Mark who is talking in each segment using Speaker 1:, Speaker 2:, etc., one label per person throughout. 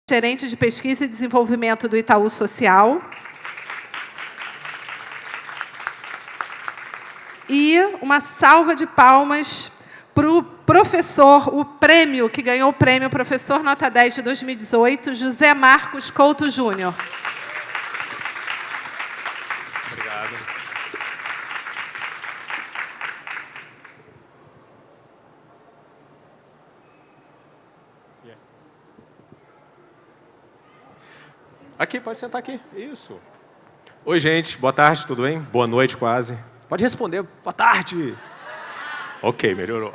Speaker 1: gerente de pesquisa e desenvolvimento do Itaú Social. E uma salva de palmas para o professor, o prêmio, que ganhou o prêmio Professor Nota 10 de 2018, José Marcos Couto Júnior.
Speaker 2: Obrigado. Aqui, pode sentar aqui. Isso. Oi, gente. Boa tarde, tudo bem? Boa noite, quase. Pode responder. Boa tarde. Ok, melhorou.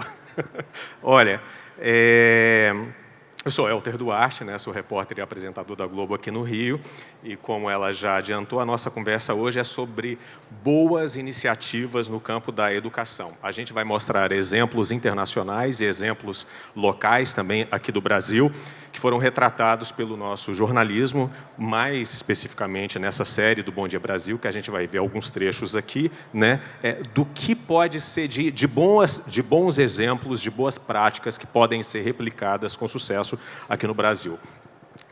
Speaker 2: Olha, eu sou Elter Duarte, né? Sou repórter e apresentador da Globo aqui no Rio. E como ela já adiantou, a nossa conversa hoje é sobre boas iniciativas no campo da educação. A gente vai mostrar exemplos internacionais e exemplos locais também aqui do Brasil, que foram retratados pelo nosso jornalismo, mais especificamente nessa série do Bom Dia Brasil, que a gente vai ver alguns trechos aqui, né, do que pode ser de bons exemplos, de boas práticas que podem ser replicadas com sucesso aqui no Brasil.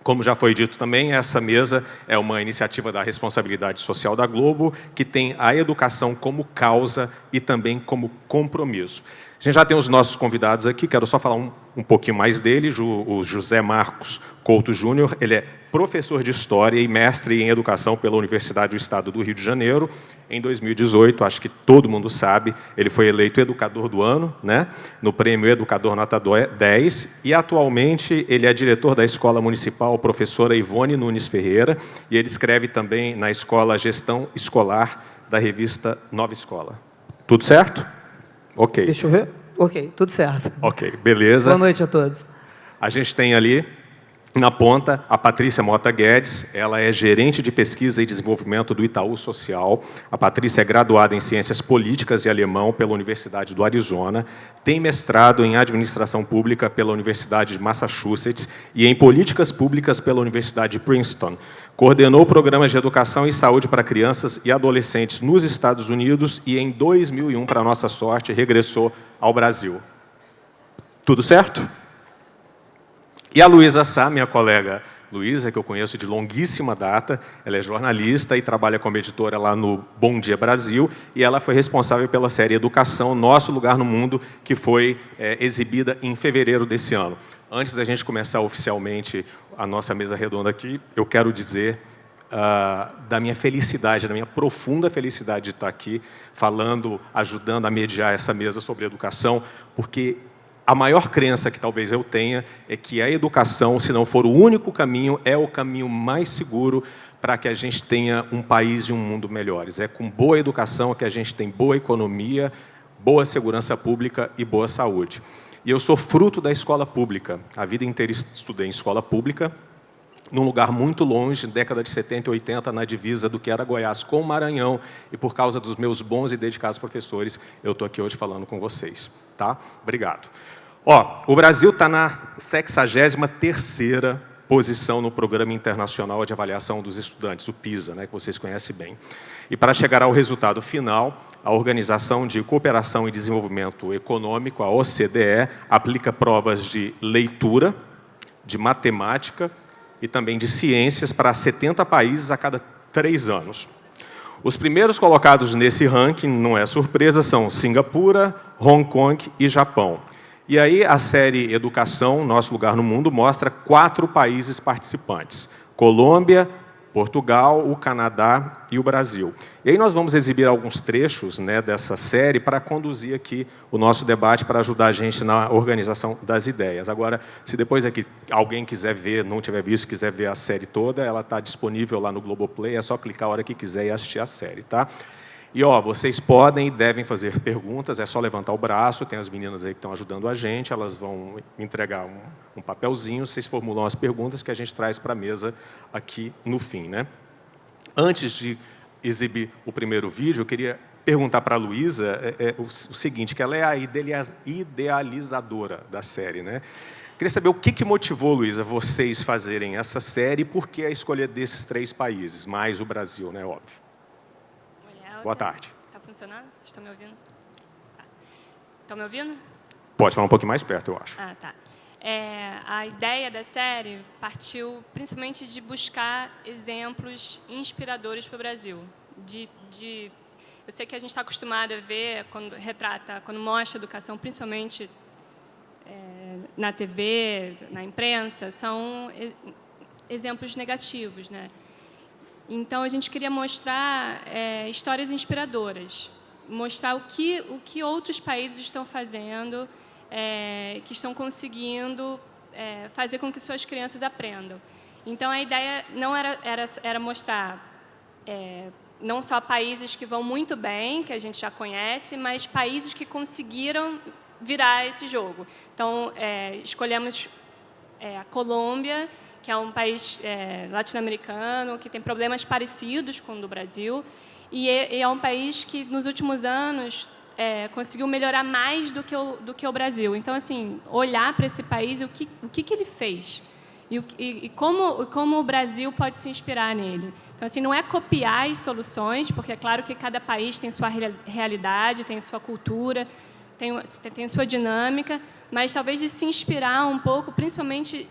Speaker 2: Como já foi dito também, essa mesa é uma iniciativa da Responsabilidade Social da Globo, que tem a educação como causa e também como compromisso. A gente já tem os nossos convidados aqui, quero só falar um pouquinho mais dele. O José Marcos Couto Júnior, ele é professor de História e mestre em Educação pela Universidade do Estado do Rio de Janeiro. Em 2018, acho que todo mundo sabe, ele foi eleito Educador do Ano, né, no Prêmio Educador Nota 10, e atualmente ele é diretor da Escola Municipal Professora Ivone Nunes Ferreira, e ele escreve também na Escola Gestão Escolar da revista Nova Escola. Tudo certo? Ok.
Speaker 3: Deixa eu ver. Ok, tudo certo.
Speaker 2: Ok, beleza.
Speaker 3: Boa noite a todos.
Speaker 2: A gente tem ali, na ponta, a Patrícia Mota Guedes. Ela é gerente de pesquisa e desenvolvimento do Itaú Social. A Patrícia é graduada em Ciências Políticas e Alemão pela Universidade do Arizona, tem mestrado em Administração Pública pela Universidade de Massachusetts e em Políticas Públicas pela Universidade de Princeton. Coordenou programas de educação e saúde para crianças e adolescentes nos Estados Unidos e, em 2001, para nossa sorte, regressou ao Brasil. Tudo certo? E a Luísa Sá, minha colega Luísa, que eu conheço de longuíssima data, ela é jornalista e trabalha como editora lá no Bom Dia Brasil, e ela foi responsável pela série Educação, Nosso Lugar no Mundo, que foi exibida em fevereiro desse ano. Antes da gente começar oficialmente a nossa mesa redonda aqui, eu quero dizer da minha felicidade, da minha profunda felicidade de estar aqui falando, ajudando a mediar essa mesa sobre educação, porque a maior crença que talvez eu tenha é que a educação, se não for o único caminho, é o caminho mais seguro para que a gente tenha um país e um mundo melhores. É com boa educação que a gente tem boa economia, boa segurança pública e boa saúde. E eu sou fruto da escola pública. A vida inteira estudei em escola pública, num lugar muito longe, década de 70 e 80, na divisa do que era Goiás com o Maranhão. E por causa dos meus bons e dedicados professores, eu estou aqui hoje falando com vocês. Tá? Obrigado. O Brasil está na 63ª posição no Programa Internacional de Avaliação dos Estudantes, o PISA, né, que vocês conhecem bem. E para chegar ao resultado final, a Organização de Cooperação e Desenvolvimento Econômico, a OCDE, aplica provas de leitura, de matemática e também de ciências para 70 países a cada 3 anos. Os primeiros colocados nesse ranking, não é surpresa, são Singapura, Hong Kong e Japão. E aí a série Educação, Nosso Lugar no Mundo, mostra 4 países participantes: Colômbia, Portugal, o Canadá e o Brasil. E aí nós vamos exibir alguns trechos, né, dessa série para conduzir aqui o nosso debate, para ajudar a gente na organização das ideias. Agora, se depois aqui alguém quiser ver, não tiver visto, quiser ver a série toda, ela está disponível lá no Globoplay, é só clicar a hora que quiser e assistir a série, tá? E vocês podem e devem fazer perguntas, é só levantar o braço, tem as meninas aí que estão ajudando a gente, elas vão entregar um papelzinho, vocês formulam as perguntas que a gente traz para a mesa aqui no fim, né? Antes de exibir o primeiro vídeo, eu queria perguntar para a Luísa o seguinte, que ela é a idealizadora da série, né? Queria saber o que motivou, Luísa, vocês fazerem essa série e por que a escolha desses 3 países, mais o Brasil, né, óbvio. Boa tarde.
Speaker 4: Está funcionando? Estão me ouvindo? Tá. Estão me ouvindo?
Speaker 2: Pode falar um pouquinho mais perto, eu acho.
Speaker 4: Ah, tá. A ideia da série partiu principalmente de buscar exemplos inspiradores para o Brasil. Eu sei que a gente está acostumado a ver, quando mostra educação, principalmente na TV, na imprensa, são exemplos negativos, né? Então, a gente queria mostrar histórias inspiradoras, mostrar o que outros países estão fazendo, que estão conseguindo fazer com que suas crianças aprendam. Então, a ideia não era mostrar não só países que vão muito bem, que a gente já conhece, mas países que conseguiram virar esse jogo. Então, escolhemos a Colômbia, que é um país latino-americano, que tem problemas parecidos com o do Brasil, e é um país que, nos últimos anos, conseguiu melhorar mais do que o Brasil. Então, assim, olhar para esse país e o que ele fez, e como o Brasil pode se inspirar nele. Então, assim, não é copiar as soluções, porque é claro que cada país tem sua realidade, tem sua cultura, tem sua dinâmica, mas talvez de se inspirar um pouco, principalmente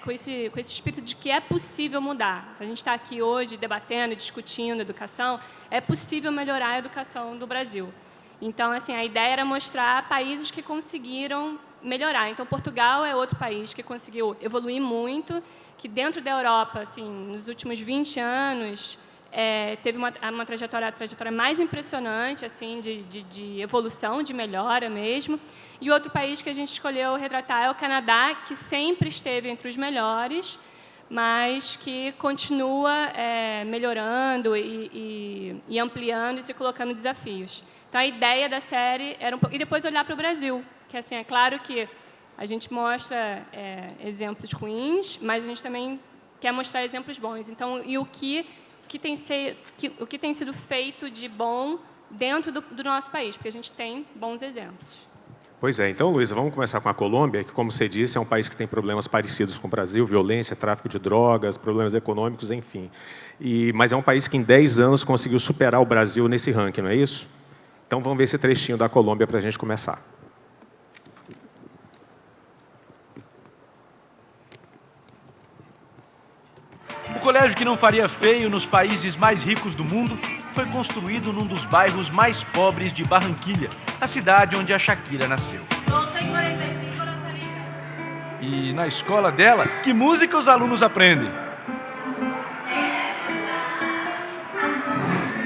Speaker 4: com esse espírito de que é possível mudar. Se a gente está aqui hoje debatendo, discutindo educação, é possível melhorar a educação do Brasil. Então, assim, a ideia era mostrar países que conseguiram melhorar. Então, Portugal é outro país que conseguiu evoluir muito, que dentro da Europa, assim, nos últimos 20 anos, teve uma trajetória mais impressionante, assim, de evolução, de melhora mesmo. E outro país que a gente escolheu retratar é o Canadá, que sempre esteve entre os melhores, mas que continua melhorando e ampliando e se colocando desafios. Então, a ideia da série era e depois olhar para o Brasil, que assim, é claro que a gente mostra exemplos ruins, mas a gente também quer mostrar exemplos bons. Então, e o que tem sido feito de bom dentro do nosso país, porque a gente tem bons exemplos.
Speaker 2: Pois é, então, Luísa, vamos começar com a Colômbia, que, como você disse, é um país que tem problemas parecidos com o Brasil, violência, tráfico de drogas, problemas econômicos, enfim. Mas é um país que, em 10 anos, conseguiu superar o Brasil nesse ranking, não é isso? Então, vamos ver esse trechinho da Colômbia para a gente começar.
Speaker 5: O colégio que não faria feio nos países mais ricos do mundo foi construído num dos bairros mais pobres de Barranquilha, a cidade onde a Shakira nasceu. E na escola dela, que música os alunos aprendem?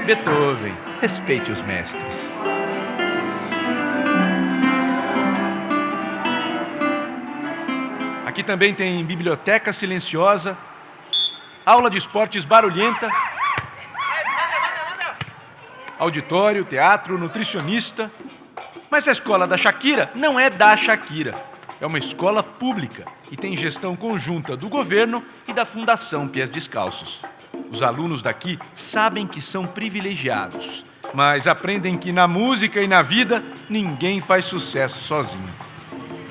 Speaker 5: Beethoven, respeite os mestres. Aqui também tem biblioteca silenciosa, aula de esportes barulhenta, auditório, teatro, nutricionista. Mas a escola da Shakira não é da Shakira. É uma escola pública e tem gestão conjunta do governo e da Fundação Pés Descalços. Os alunos daqui sabem que são privilegiados, mas aprendem que na música e na vida ninguém faz sucesso sozinho.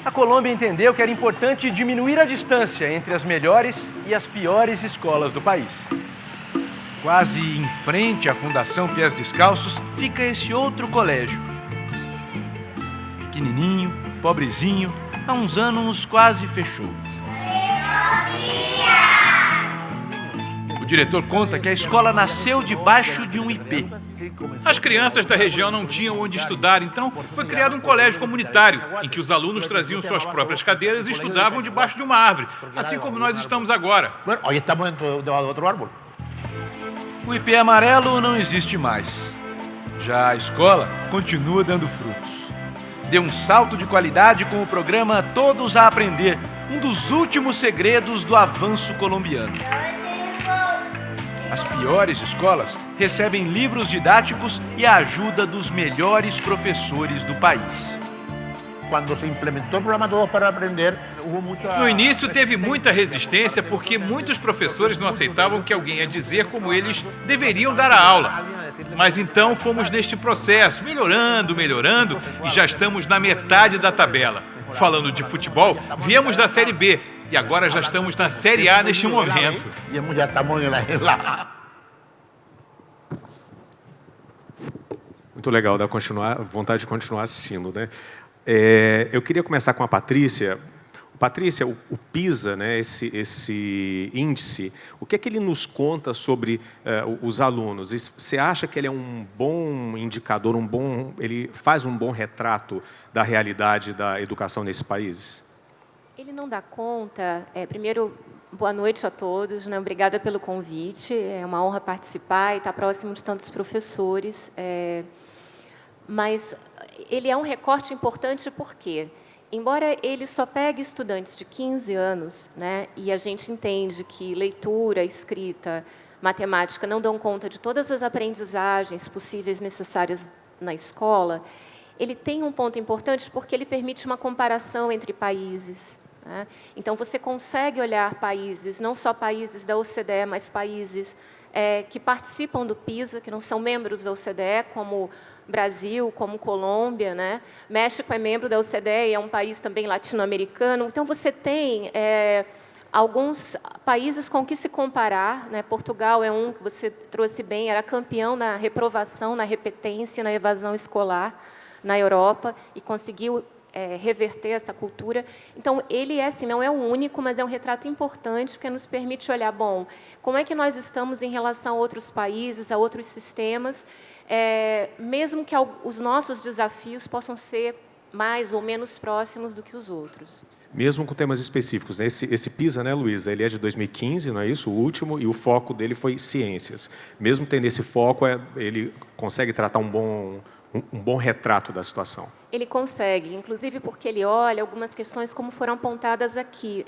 Speaker 5: A Colômbia entendeu que era importante diminuir a distância entre as melhores e as piores escolas do país. Quase em frente à Fundação Pés Descalços fica esse outro colégio. Pequenininho, pobrezinho, há uns anos quase fechou. O diretor conta que a escola nasceu debaixo de um IP.
Speaker 6: As crianças da região não tinham onde estudar, então foi criado um colégio comunitário, em que os alunos traziam suas próprias cadeiras e estudavam debaixo de uma árvore, assim como nós estamos agora.
Speaker 7: Hoje estamos debaixo de outro árvore.
Speaker 5: O IP amarelo não existe mais. Já a escola continua dando frutos. Deu um salto de qualidade com o programa Todos a Aprender, um dos últimos segredos do avanço colombiano. As piores escolas recebem livros didáticos e a ajuda dos melhores professores do país.
Speaker 7: Quando se implementou o programa Todos para Aprender, houve muita...
Speaker 6: No início teve muita resistência porque muitos professores não aceitavam que alguém ia dizer como eles deveriam dar a aula. Mas então fomos neste processo, melhorando e já estamos na metade da tabela. Falando de futebol, viemos da Série B e agora já estamos na Série A neste momento.
Speaker 7: Já estamos lá.
Speaker 2: Muito legal, dá vontade de continuar assistindo, né? Eu queria começar com a Patrícia. Patrícia, o PISA, né, esse índice, o que é que ele nos conta sobre os alunos? Você acha que ele é um bom indicador, ele faz um bom retrato da realidade da educação nesses países?
Speaker 8: Ele não dá conta. Primeiro, boa noite a todos, né? Obrigada pelo convite. É uma honra participar e estar próximo de tantos professores. Mas ele é um recorte importante porque, embora ele só pegue estudantes de 15 anos, né, e a gente entende que leitura, escrita, matemática não dão conta de todas as aprendizagens possíveis necessárias na escola, ele tem um ponto importante porque ele permite uma comparação entre países. Né? Então, você consegue olhar países, não só países da OCDE, mas países que participam do PISA, que não são membros da OCDE, como Brasil, como Colômbia, né? México é membro da OCDE e é um país também latino-americano. Então, você tem alguns países com que se comparar. Né? Portugal é um que você trouxe bem, era campeão na reprovação, na repetência, na evasão escolar na Europa e conseguiu reverter essa cultura. Então, ele assim, não é o único, mas é um retrato importante, porque nos permite olhar, bom, como é que nós estamos em relação a outros países, a outros sistemas, mesmo que os nossos desafios possam ser mais ou menos próximos do que os outros.
Speaker 2: Mesmo com temas específicos. Né? Esse PISA, né, Luísa, ele é de 2015, não é isso? O último, e o foco dele foi ciências. Mesmo tendo esse foco, ele consegue tratar um bom retrato da situação.
Speaker 8: Ele consegue, inclusive porque ele olha algumas questões como foram apontadas aqui.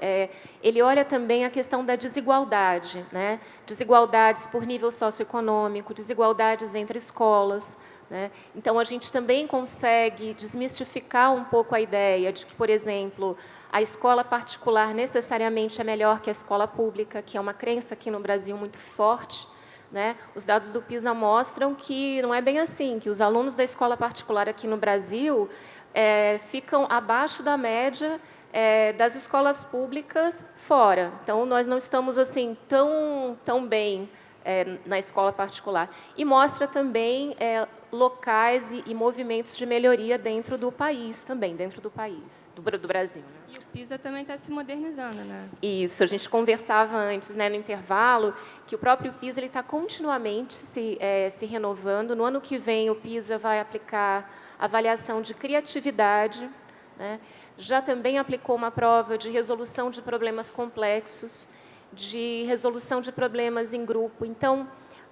Speaker 8: Ele olha também a questão da desigualdade, né? Desigualdades por nível socioeconômico, desigualdades entre escolas. Né? Então, a gente também consegue desmistificar um pouco a ideia de que, por exemplo, a escola particular necessariamente é melhor que a escola pública, que é uma crença aqui no Brasil muito forte. Né? Os dados do PISA mostram que não é bem assim, que os alunos da escola particular aqui no Brasil ficam abaixo da média das escolas públicas fora. Então, nós não estamos assim tão bem na escola particular. E mostra também locais e movimentos de melhoria dentro do país também, dentro do país, do Brasil. Né?
Speaker 4: E o PISA também está se modernizando, né?
Speaker 8: Isso, a gente conversava antes, né, no intervalo, que o próprio PISA está continuamente se renovando. No ano que vem, o PISA vai aplicar avaliação de criatividade, né? Já também aplicou uma prova de resolução de problemas complexos, de resolução de problemas em grupo. Então,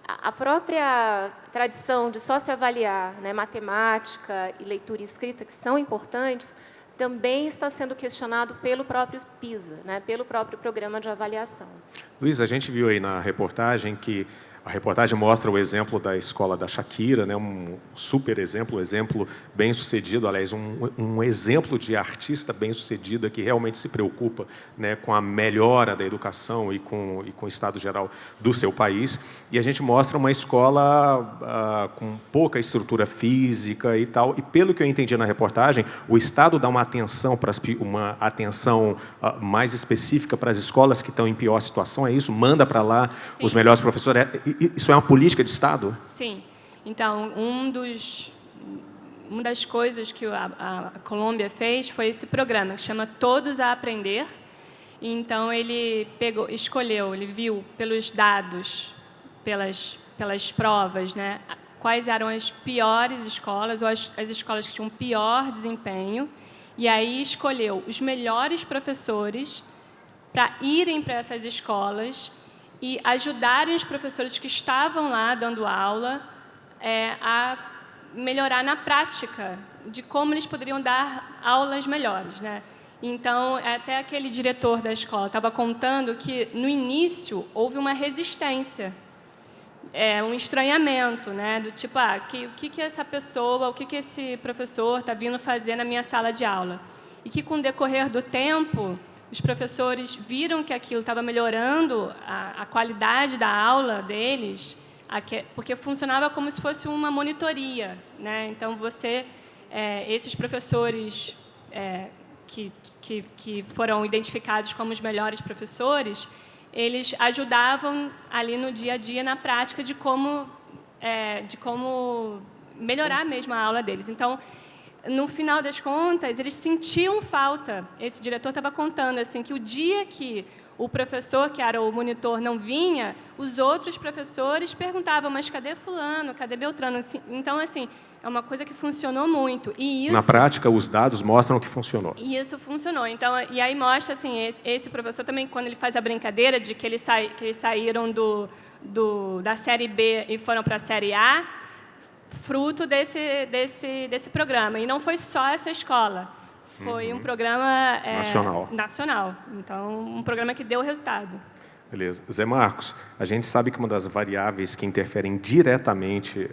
Speaker 8: a própria tradição de só se avaliar, né, matemática e leitura e escrita, que são importantes, também está sendo questionado pelo próprio PISA, né, pelo próprio programa de avaliação.
Speaker 2: Luiz, a gente viu aí na reportagem que a reportagem mostra o exemplo da escola da Shakira, né, um super exemplo bem-sucedido, aliás, um exemplo de artista bem-sucedida que realmente se preocupa, né, com a melhora da educação e com o estado geral do seu país. E a gente mostra uma escola com pouca estrutura física e tal. E pelo que eu entendi na reportagem, o Estado dá uma atenção mais específica para as escolas que estão em pior situação, é isso? Manda para lá
Speaker 4: Sim.
Speaker 2: os melhores professores. Isso é uma política de Estado?
Speaker 4: Sim. Então, uma das coisas que a Colômbia fez foi esse programa, que chama Todos a Aprender. Então, ele escolheu, ele viu pelos dados, pelas provas, né, quais eram as piores escolas, ou as escolas que tinham pior desempenho, e aí escolheu os melhores professores para irem para essas escolas e ajudarem os professores que estavam lá dando aula a melhorar na prática de como eles poderiam dar aulas melhores, né? Então, até aquele diretor da escola estava contando que, no início, houve uma resistência, um estranhamento, né? Do tipo, o que essa pessoa, o que esse professor está vindo fazer na minha sala de aula? E que, com o decorrer do tempo, os professores viram que aquilo estava melhorando a qualidade da aula deles, porque funcionava como se fosse uma monitoria, né? Então, esses professores que foram identificados como os melhores professores, eles ajudavam ali no dia a dia, na prática, de como melhorar mesmo a aula deles. Então, no final das contas, eles sentiam falta. Esse diretor estava contando assim, que o dia que o professor, que era o monitor, não vinha, os outros professores perguntavam, mas cadê fulano, cadê Beltrano? Então, assim, é uma coisa que funcionou muito. E isso,
Speaker 2: na prática, os dados mostram que funcionou.
Speaker 4: E isso funcionou. Então, e aí mostra, assim, esse professor também, quando ele faz a brincadeira de que eles saíram da Série B e foram para a Série A, fruto desse programa. E não foi só essa escola. Foi um programa nacional. Então, um programa que deu resultado.
Speaker 2: Beleza. Zé Marcos, a gente sabe que uma das variáveis que interferem diretamente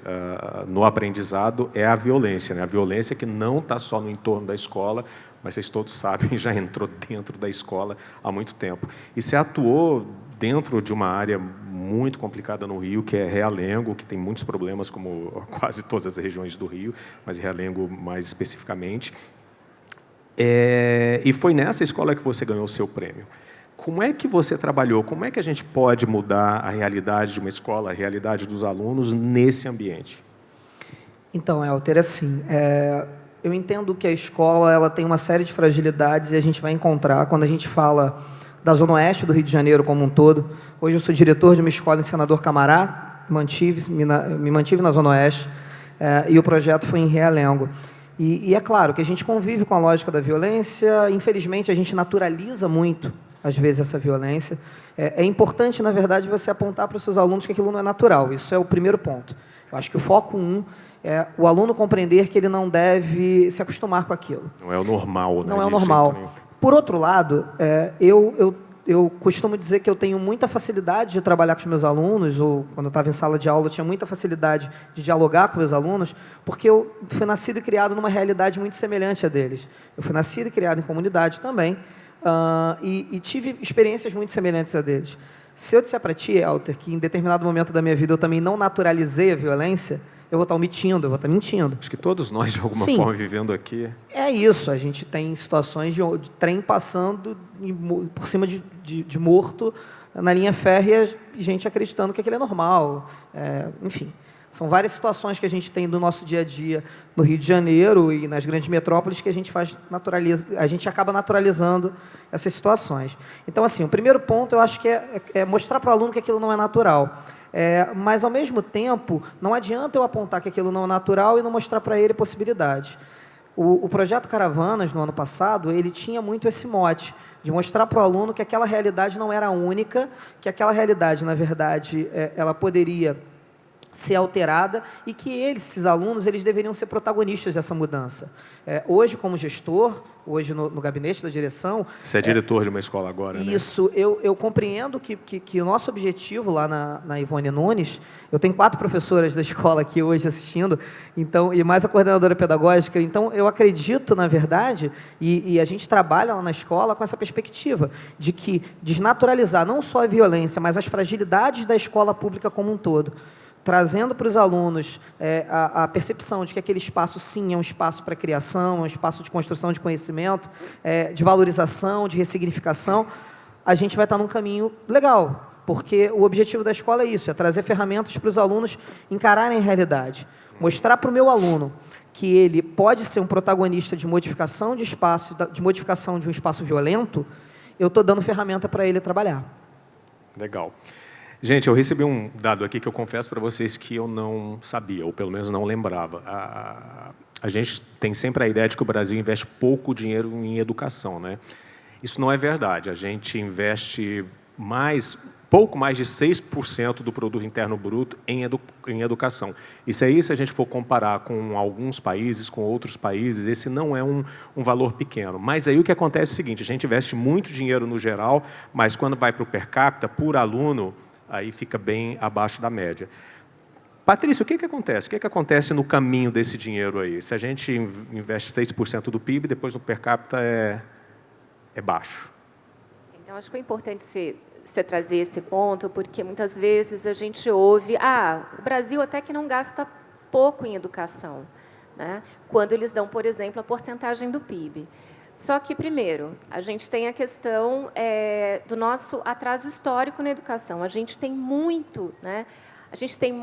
Speaker 2: no aprendizado é a violência, né? A violência que não está só no entorno da escola, mas vocês todos sabem, já entrou dentro da escola há muito tempo. E você atuou dentro de uma área muito complicada no Rio, que é Realengo, que tem muitos problemas, como quase todas as regiões do Rio, mas Realengo mais especificamente. E foi nessa escola que você ganhou o seu prêmio. Como é que você trabalhou? Como é que a gente pode mudar a realidade de uma escola, a realidade dos alunos nesse ambiente?
Speaker 3: Então, Helter, assim, eu entendo que a escola ela tem uma série de fragilidades e a gente vai encontrar quando a gente fala da Zona Oeste do Rio de Janeiro como um todo. Hoje eu sou diretor de uma escola em Senador Camará, me mantive na Zona Oeste, e o projeto foi em Realengo. E é claro que a gente convive com a lógica da violência, infelizmente a gente naturaliza muito, às vezes, essa violência. É importante, na verdade, você apontar para os seus alunos que aquilo não é natural, isso é o primeiro ponto. Eu acho que o foco 1 é o aluno compreender que ele não deve se acostumar com aquilo.
Speaker 2: Não é o normal, né?
Speaker 3: Não é o normal. Por outro lado, eu costumo dizer que eu tenho muita facilidade de trabalhar com os meus alunos, ou quando eu estava em sala de aula, eu tinha muita facilidade de dialogar com meus alunos, porque eu fui nascido e criado numa realidade muito semelhante à deles. Eu fui nascido e criado em comunidade também, e tive experiências muito semelhantes a deles. Se eu disser para ti, Helter, que em determinado momento da minha vida eu também não naturalizei a violência, eu vou estar omitindo, eu vou estar mentindo.
Speaker 2: Acho que todos nós, de alguma forma, vivendo aqui.
Speaker 3: É isso, a gente tem situações de trem passando por cima de morto na linha férrea e gente acreditando que aquilo é normal. Enfim, são várias situações que a gente tem do nosso dia a dia no Rio de Janeiro e nas grandes metrópoles que a gente acaba naturalizando essas situações. Então, assim, o primeiro ponto eu acho que é mostrar para o aluno que aquilo não é natural. Mas, ao mesmo tempo, não adianta eu apontar que aquilo não é natural e não mostrar para ele possibilidades. O projeto Caravanas, no ano passado, ele tinha muito esse mote, de mostrar para o aluno que aquela realidade não era única, que aquela realidade, na verdade, ela poderia ser alterada e que esses alunos, eles deveriam ser protagonistas dessa mudança. Hoje, como gestor, hoje no gabinete da direção...
Speaker 2: Você é diretor de uma escola agora, né?
Speaker 3: Isso, eu compreendo que o nosso objetivo lá na Ivone Nunes, eu tenho 4 professoras da escola aqui hoje assistindo, então, e mais a coordenadora pedagógica, então eu acredito, na verdade, e a gente trabalha lá na escola com essa perspectiva, de que desnaturalizar não só a violência, mas as fragilidades da escola pública como um todo, trazendo para os alunos a percepção de que aquele espaço, sim, é um espaço para criação, é um espaço de construção de conhecimento, de valorização, de ressignificação, a gente vai estar num caminho legal, porque o objetivo da escola é isso, é trazer ferramentas para os alunos encararem a realidade. Mostrar para o meu aluno que ele pode ser um protagonista de modificação de espaço, de modificação de um espaço violento, eu estou dando ferramenta para ele trabalhar.
Speaker 2: Legal. Gente, eu recebi um dado aqui que eu confesso para vocês que eu não sabia, ou pelo menos não lembrava. A gente tem sempre a ideia de que o Brasil investe pouco dinheiro em educação, né? Isso não é verdade. A gente investe pouco mais de 6% do produto interno bruto em educação. Isso aí, se a gente for comparar com alguns países, com outros países, esse não é um valor pequeno. Mas aí o que acontece é o seguinte, a gente investe muito dinheiro no geral, mas quando vai para o per capita, por aluno, aí fica bem abaixo da média. Patrícia, o que acontece? O que acontece no caminho desse dinheiro aí? Se a gente investe 6% do PIB, depois no per capita é baixo.
Speaker 8: Então, acho que é importante você trazer esse ponto, porque muitas vezes a gente ouve, o Brasil até que não gasta pouco em educação, né? Quando eles dão, por exemplo, a porcentagem do PIB. Só que, primeiro, a gente tem a questão do nosso atraso histórico na educação. A gente tem né? A gente tem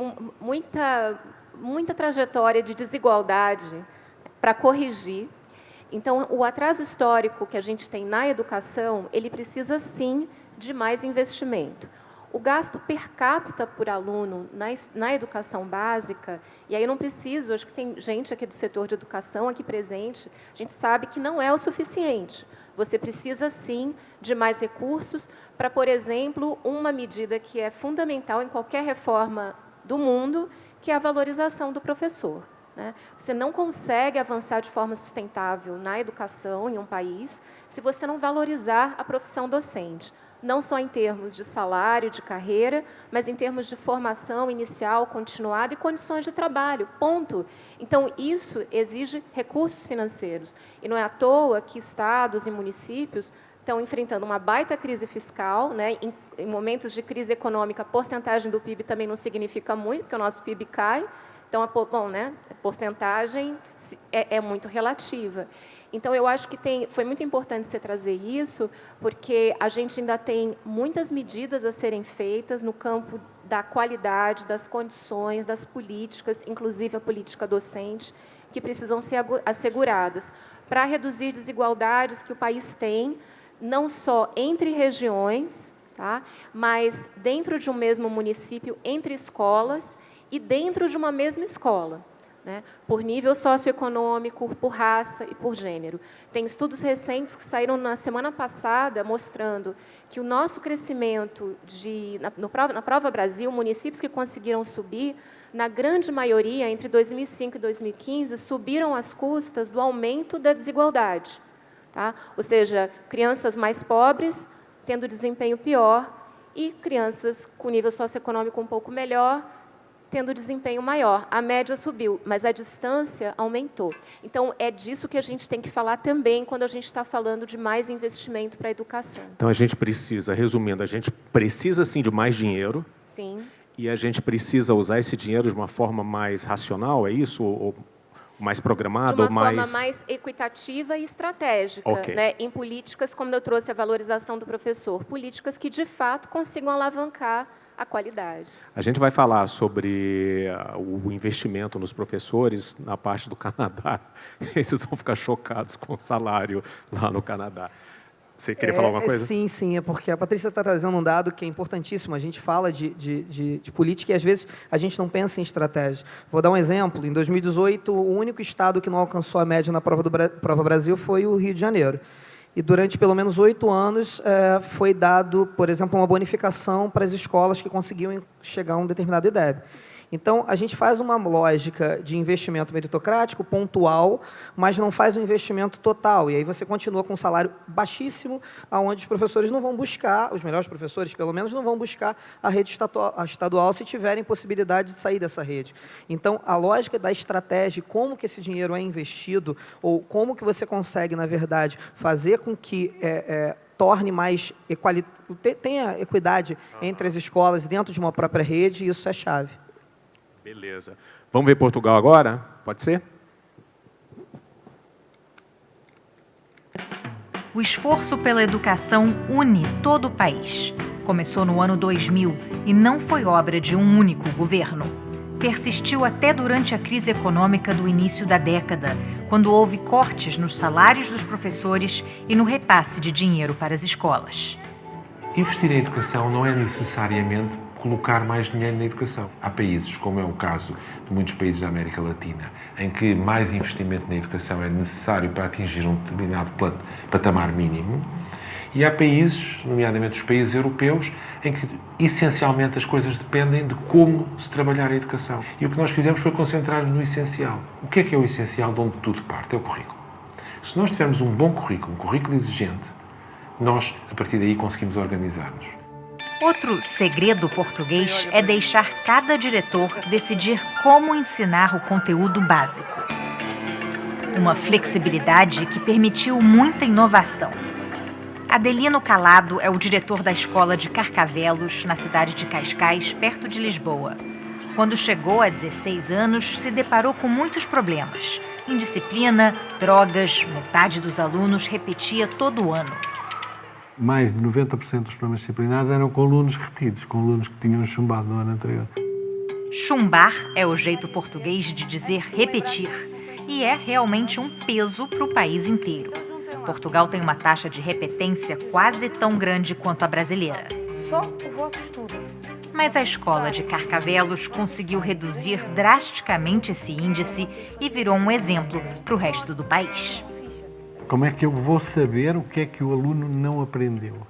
Speaker 8: muita trajetória de desigualdade para corrigir. Então, o atraso histórico que a gente tem na educação, ele precisa, sim, de mais investimento. O gasto per capita por aluno na educação básica, e aí eu não preciso, acho que tem gente aqui do setor de educação aqui presente, a gente sabe que não é o suficiente. Você precisa, sim, de mais recursos para, por exemplo, uma medida que é fundamental em qualquer reforma do mundo, que é a valorização do professor. Né? Você não consegue avançar de forma sustentável na educação em um país se você não valorizar a profissão docente. Não só em termos de salário, de carreira, mas em termos de formação inicial, continuada e condições de trabalho, ponto. Então, isso exige recursos financeiros. E não é à toa que estados e municípios estão enfrentando uma baita crise fiscal, né? Em momentos de crise econômica, a porcentagem do PIB também não significa muito, porque o nosso PIB cai. Então, a porcentagem é muito relativa. Então, eu acho que foi muito importante você trazer isso, porque a gente ainda tem muitas medidas a serem feitas no campo da qualidade, das condições, das políticas, inclusive a política docente, que precisam ser asseguradas para reduzir desigualdades que o país tem, não só entre regiões, tá? Mas dentro de um mesmo município, entre escolas e dentro de uma mesma escola. Né, por nível socioeconômico, por raça e por gênero. Tem estudos recentes que saíram na semana passada mostrando que o nosso crescimento na Prova Brasil, municípios que conseguiram subir, na grande maioria, entre 2005 e 2015, subiram às custas do aumento da desigualdade. Tá? Ou seja, crianças mais pobres tendo desempenho pior e crianças com nível socioeconômico um pouco melhor tendo desempenho maior. A média subiu, mas a distância aumentou. Então, é disso que a gente tem que falar também quando a gente está falando de mais investimento para a educação.
Speaker 2: Então, a gente precisa, resumindo, a gente precisa, sim, de mais dinheiro.
Speaker 8: Sim.
Speaker 2: E a gente precisa usar esse dinheiro de uma forma mais racional, é isso? Ou mais programada?
Speaker 8: De uma forma mais equitativa e estratégica.
Speaker 2: Okay.
Speaker 8: Né? Em políticas, como eu trouxe a valorização do professor, políticas que, de fato, consigam alavancar a qualidade.
Speaker 2: A gente vai falar sobre o investimento nos professores na parte do Canadá. Vocês vão ficar chocados com o salário lá no Canadá. Você queria falar alguma coisa?
Speaker 3: Sim, é porque a Patrícia está trazendo um dado que é importantíssimo. A gente fala de política e, às vezes, a gente não pensa em estratégia. Vou dar um exemplo. Em 2018, o único estado que não alcançou a média na Prova Brasil foi o Rio de Janeiro. E durante pelo menos 8 anos foi dado, por exemplo, uma bonificação para as escolas que conseguiam chegar a um determinado IDEB. Então, a gente faz uma lógica de investimento meritocrático, pontual, mas não faz um investimento total. E aí você continua com um salário baixíssimo, onde os professores não vão buscar, os melhores professores, pelo menos, não vão buscar a rede estadual se tiverem possibilidade de sair dessa rede. Então, a lógica da estratégia, como que esse dinheiro é investido, ou como que você consegue, na verdade, fazer com que torne mais tenha equidade entre as escolas dentro de uma própria rede, isso é chave.
Speaker 2: Beleza. Vamos ver Portugal agora? Pode ser?
Speaker 9: O esforço pela educação une todo o país. Começou no ano 2000 e não foi obra de um único governo. Persistiu até durante a crise econômica do início da década, quando houve cortes nos salários dos professores e no repasse de dinheiro para as escolas.
Speaker 10: Investir em educação não é necessariamente colocar mais dinheiro na educação. Há países, como é o caso de muitos países da América Latina, em que mais investimento na educação é necessário para atingir um determinado patamar mínimo, e há países, nomeadamente os países europeus, em que essencialmente as coisas dependem de como se trabalhar a educação. E o que nós fizemos foi concentrar-nos no essencial. O que é o essencial de onde tudo parte? É o currículo. Se nós tivermos um bom currículo, um currículo exigente, nós, a partir daí, conseguimos organizar-nos.
Speaker 9: Outro segredo português é deixar cada diretor decidir como ensinar o conteúdo básico. Uma flexibilidade que permitiu muita inovação. Adelino Calado é o diretor da escola de Carcavelos, na cidade de Cascais, perto de Lisboa. Quando chegou há 16 anos, se deparou com muitos problemas. Indisciplina, drogas, metade dos alunos repetia todo o ano.
Speaker 11: Mais de 90% dos problemas disciplinares eram com alunos retidos, com alunos que tinham chumbado no ano anterior.
Speaker 9: Chumbar é o jeito português de dizer repetir. e é realmente um peso para o país inteiro. Portugal tem uma taxa de repetência quase tão grande quanto a brasileira.
Speaker 12: Só o vosso estudo.
Speaker 9: Mas a escola de Carcavelos conseguiu reduzir drasticamente esse índice e virou um exemplo para o resto do país.
Speaker 11: Como é que eu vou saber o que é que o aluno não aprendeu?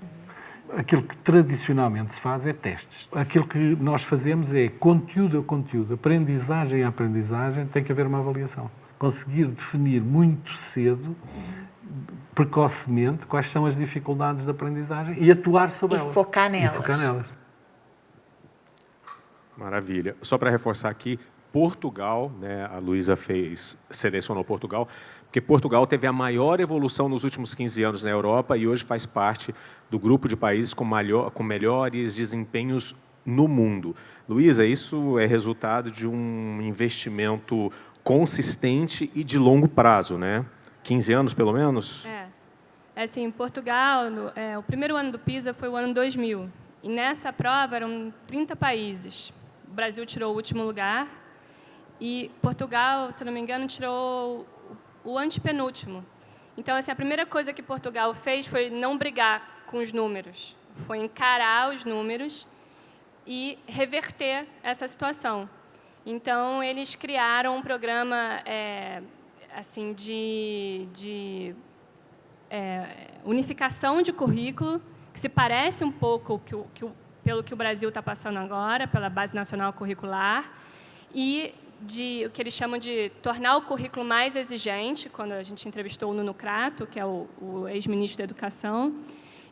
Speaker 11: Aquilo que tradicionalmente se faz é testes. Aquilo que nós fazemos é conteúdo a conteúdo, aprendizagem a aprendizagem, tem que haver uma avaliação. Conseguir definir muito cedo, precocemente, quais são as dificuldades de aprendizagem e atuar sobre elas.
Speaker 12: E focar
Speaker 11: nelas.
Speaker 2: Maravilha. Só para reforçar aqui, Portugal, né, a Luísa selecionou Portugal, porque Portugal teve a maior evolução nos últimos 15 anos na Europa e hoje faz parte do grupo de países com melhores desempenhos no mundo. Luísa, isso é resultado de um investimento consistente e de longo prazo, né? 15 anos, pelo menos?
Speaker 4: Assim, em Portugal, o primeiro ano do PISA foi o ano 2000. E nessa prova eram 30 países. O Brasil tirou o último lugar e Portugal, se não me engano, tirou o antepenúltimo. Então, assim, a primeira coisa que Portugal fez foi não brigar com os números. Foi encarar os números e reverter essa situação. Então, eles criaram um programa assim, de unificação de currículo, que se parece um pouco pelo que o Brasil está passando agora, pela Base Nacional Curricular, e o que eles chamam de tornar o currículo mais exigente, quando a gente entrevistou o Nuno Crato, que é o ex-ministro da Educação,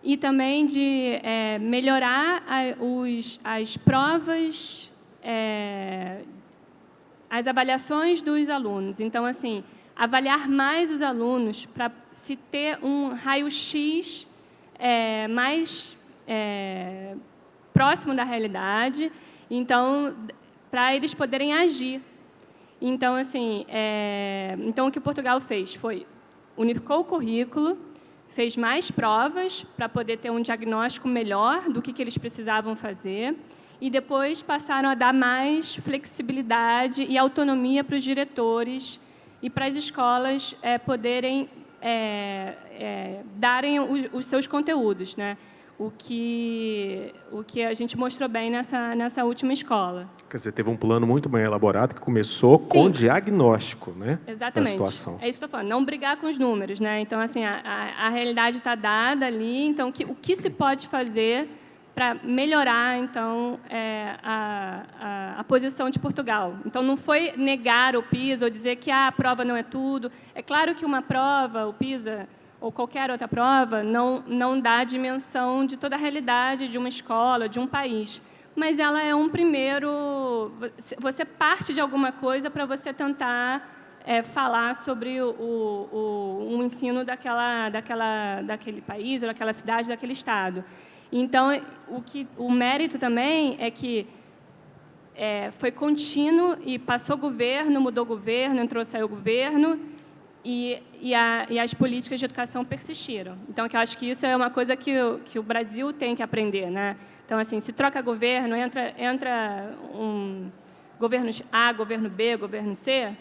Speaker 4: e também de melhorar as provas, as avaliações dos alunos. Então, assim, avaliar mais os alunos para se ter um raio-x mais próximo da realidade, então, para eles poderem agir. Então, assim, então, o que Portugal fez foi unificou o currículo, fez mais provas para poder ter um diagnóstico melhor do que eles precisavam fazer e depois passaram a dar mais flexibilidade e autonomia para os diretores e para as escolas poderem darem os seus conteúdos, né? O que a gente mostrou bem nessa última escola.
Speaker 2: Quer dizer, teve um plano muito bem elaborado que começou com diagnóstico, né?
Speaker 4: Exatamente.
Speaker 2: Da situação.
Speaker 4: É isso que eu estou falando, não brigar com os números, né? Então, assim, a realidade está dada ali, então o que se pode fazer para melhorar, então, a posição de Portugal. Então, não foi negar o PISA ou dizer que a prova não é tudo. É claro que uma prova, o PISA ou qualquer outra prova, não dá a dimensão de toda a realidade de uma escola, de um país. Mas ela é um primeiro... Você parte de alguma coisa para você tentar falar sobre o ensino daquele país, ou daquela cidade, daquele estado. Então, o mérito também é que foi contínuo e passou governo, mudou governo, entrou, saiu governo, e as políticas de educação persistiram. Então, eu acho que isso é uma coisa que o Brasil tem que aprender, né? Então, assim, se troca governo, entra um governo A, governo B, governo C,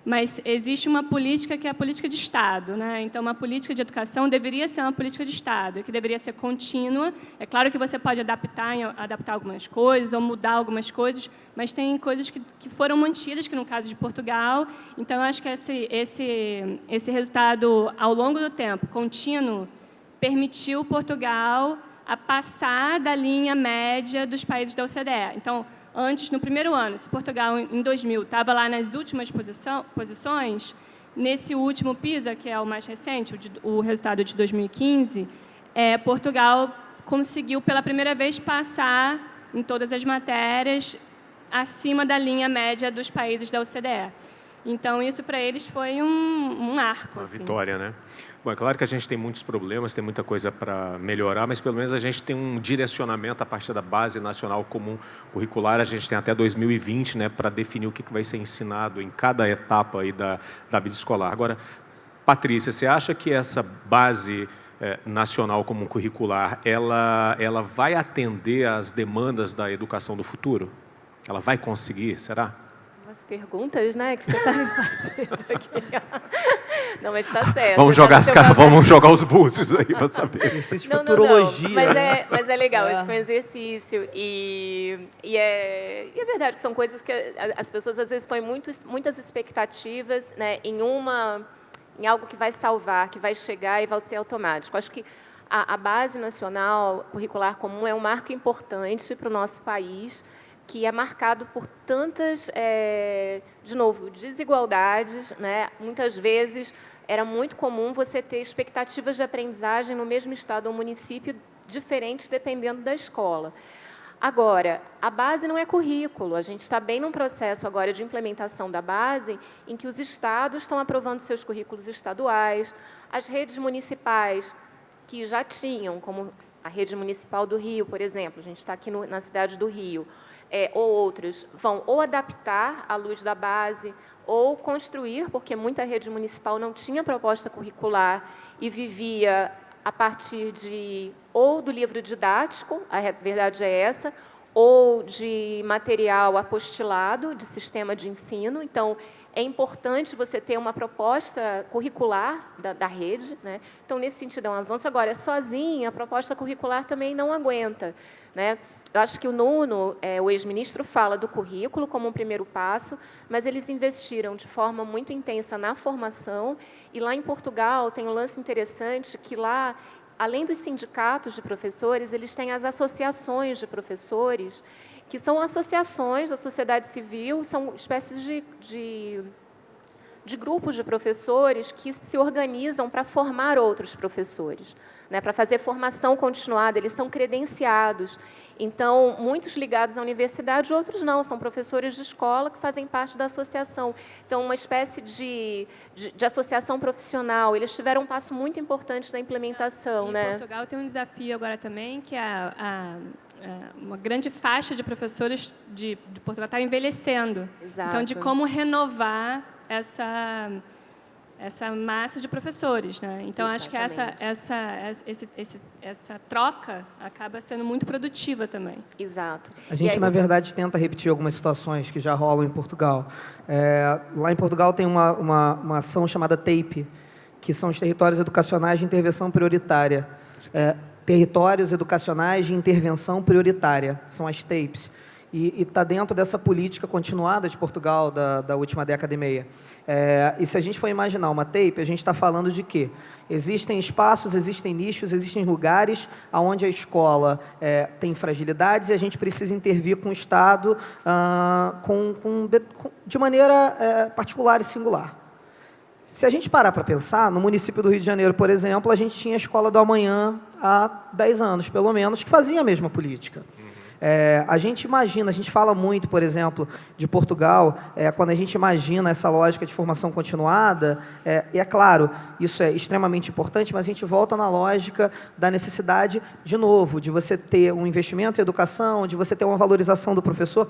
Speaker 4: mas existe uma política que é a política de Estado, né? Então, uma política de educação deveria ser uma política de Estado, que deveria ser contínua. É claro que você pode adaptar algumas coisas ou mudar algumas coisas, mas tem coisas que foram mantidas, que no caso de Portugal. Então, eu acho que esse resultado, ao longo do tempo, contínuo, permitiu Portugal a passar da linha média dos países da OCDE. Então, antes, no primeiro ano, se Portugal, em 2000, estava lá nas últimas posições, nesse último PISA, que é o mais recente, o resultado de 2015, Portugal conseguiu, pela primeira vez, passar, em todas as matérias, acima da linha média dos países da OCDE. Então, isso, para eles, foi um marco.
Speaker 2: Uma vitória, né? Bom, é claro que a gente tem muitos problemas, tem muita coisa para melhorar, mas pelo menos a gente tem um direcionamento a partir da Base Nacional Comum Curricular. A gente tem até 2020, né, para definir o que vai ser ensinado em cada etapa aí da vida escolar. Agora, Patrícia, você acha que essa Base Nacional Comum Curricular, ela vai atender às demandas da educação do futuro? Ela vai conseguir, será?
Speaker 8: As perguntas, né, que você está me fazendo aqui. Não, mas está certo.
Speaker 2: Vamos jogar os búzios aí para saber.
Speaker 3: Exercício de futurologia.
Speaker 8: Mas é legal, acho que é um exercício. E é verdade que são coisas que as pessoas, às vezes, põem muitas expectativas, né, em algo que vai salvar, que vai chegar e vai ser automático. Acho que a Base Nacional Curricular Comum é um marco importante para o nosso país, que é marcado por tantas, de novo, desigualdades, né? Muitas vezes era muito comum você ter expectativas de aprendizagem no mesmo estado ou município diferentes dependendo da escola. Agora, a base não é currículo. A gente está bem num processo agora de implementação da base em que os estados estão aprovando seus currículos estaduais, as redes municipais que já tinham, como a rede municipal do Rio, por exemplo, a gente está aqui na cidade do Rio, ou outros, vão ou adaptar à luz da base, ou construir, porque muita rede municipal não tinha proposta curricular e vivia a partir ou do livro didático, a verdade é essa, ou de material apostilado, de sistema de ensino. Então, é importante você ter uma proposta curricular da rede, né? Então, nesse sentido, é um avanço. Agora, sozinha, a proposta curricular também não aguenta, né? Eu acho que o Nuno, o ex-ministro, fala do currículo como um primeiro passo, mas eles investiram de forma muito intensa na formação, e lá em Portugal tem um lance interessante que lá, além dos sindicatos de professores, eles têm as associações de professores, que são associações da sociedade civil, são espécies de grupos de professores que se organizam para formar outros professores, né, para fazer formação continuada. Eles são credenciados. Então, muitos ligados à universidade, outros não, são professores de escola que fazem parte da associação. Então, uma espécie de associação profissional. Eles tiveram um passo muito importante na implementação.
Speaker 4: Em Portugal tem um desafio agora também, que uma grande faixa de professores de Portugal está envelhecendo.
Speaker 8: Exato.
Speaker 4: Então, de como renovar essa massa de professores, né? Então, acho que essa troca acaba sendo muito produtiva também.
Speaker 8: Exato.
Speaker 3: A gente, na verdade, tenta repetir algumas situações que já rolam em Portugal. Lá em Portugal tem uma ação chamada TAPE, que são os Territórios Educacionais de Intervenção Prioritária. Territórios Educacionais de Intervenção Prioritária, são as TAPEs. E está dentro dessa política continuada de Portugal da última década e meia. E se a gente for imaginar uma TAPE, a gente está falando de quê? Existem espaços, existem nichos, existem lugares onde a escola tem fragilidades e a gente precisa intervir com o Estado de maneira particular e singular. Se a gente parar para pensar, no município do Rio de Janeiro, por exemplo, a gente tinha a Escola do Amanhã há 10 anos, pelo menos, que fazia a mesma política. A gente imagina, a gente fala muito, por exemplo, de Portugal, quando a gente imagina essa lógica de formação continuada, e é claro, isso é extremamente importante, mas a gente volta na lógica da necessidade, de novo, de você ter um investimento em educação, de você ter uma valorização do professor.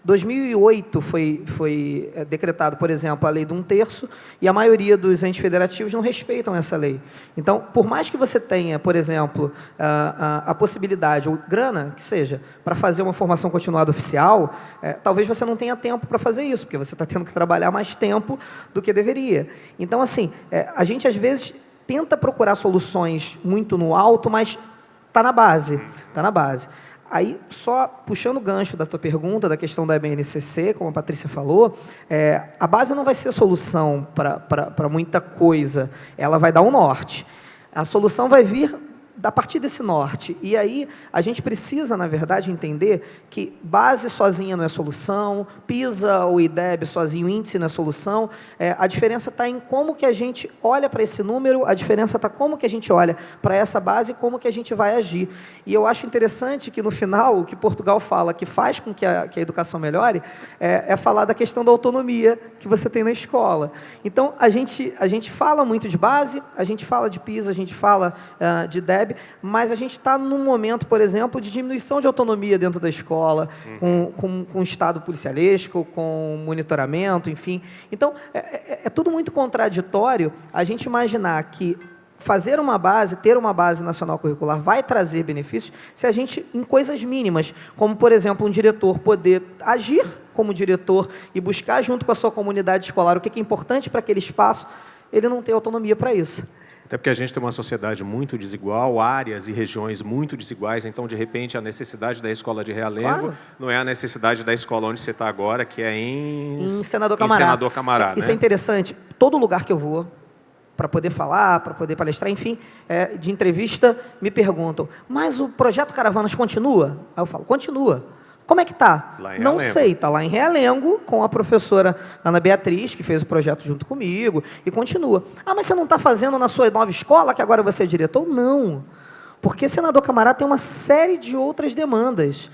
Speaker 3: 2008 foi decretado, por exemplo, a lei de 1/3, e a maioria dos entes federativos não respeitam essa lei. Então, por mais que você tenha, por exemplo, a possibilidade, ou grana, que seja, para fazer uma formação continuada oficial, talvez você não tenha tempo para fazer isso, porque você está tendo que trabalhar mais tempo do que deveria. Então, assim, a gente, às vezes, tenta procurar soluções muito no alto, mas está na base, está na base. Aí, só puxando o gancho da tua pergunta, da questão da BNCC, como a Patrícia falou, a base não vai ser a solução para muita coisa, ela vai dar um norte. A solução vai vir a partir desse norte. E aí, a gente precisa, na verdade, entender que base sozinha não é solução, PISA ou IDEB sozinho, índice não é solução. A diferença está em como que a gente olha para esse número, a diferença está como que a gente olha para essa base e como que a gente vai agir. E eu acho interessante que, no final, o que Portugal fala que faz com que a educação melhore é falar da questão da autonomia que você tem na escola. Então, a gente fala muito de base, a gente fala de PISA, a gente fala de IDEB, mas a gente está num momento, por exemplo, de diminuição de autonomia dentro da escola, com estado policialesco, com monitoramento, enfim. Então, é tudo muito contraditório a gente imaginar que fazer uma base, ter uma base nacional curricular vai trazer benefícios se a gente, em coisas mínimas, como, por exemplo, um diretor poder agir como diretor e buscar junto com a sua comunidade escolar o que é importante para aquele espaço, ele não tem autonomia para isso.
Speaker 2: Até porque a gente tem uma sociedade muito desigual, áreas e regiões muito desiguais, então, de repente, a necessidade da escola de Realengo não é a necessidade da escola onde você está agora, que é em
Speaker 3: Senador Camará.
Speaker 2: Senador Camará,
Speaker 3: Isso
Speaker 2: né?
Speaker 3: é interessante. Todo lugar que eu vou, para poder falar, para poder palestrar, enfim, de entrevista, me perguntam, mas o projeto Caravanas continua? Aí eu falo, continua. Como é que está? Não sei, está lá em Realengo, com a professora Ana Beatriz, que fez o projeto junto comigo, e continua. Ah, mas você não está fazendo na sua nova escola, que agora você é diretor? Não, porque Senador Camará tem uma série de outras demandas.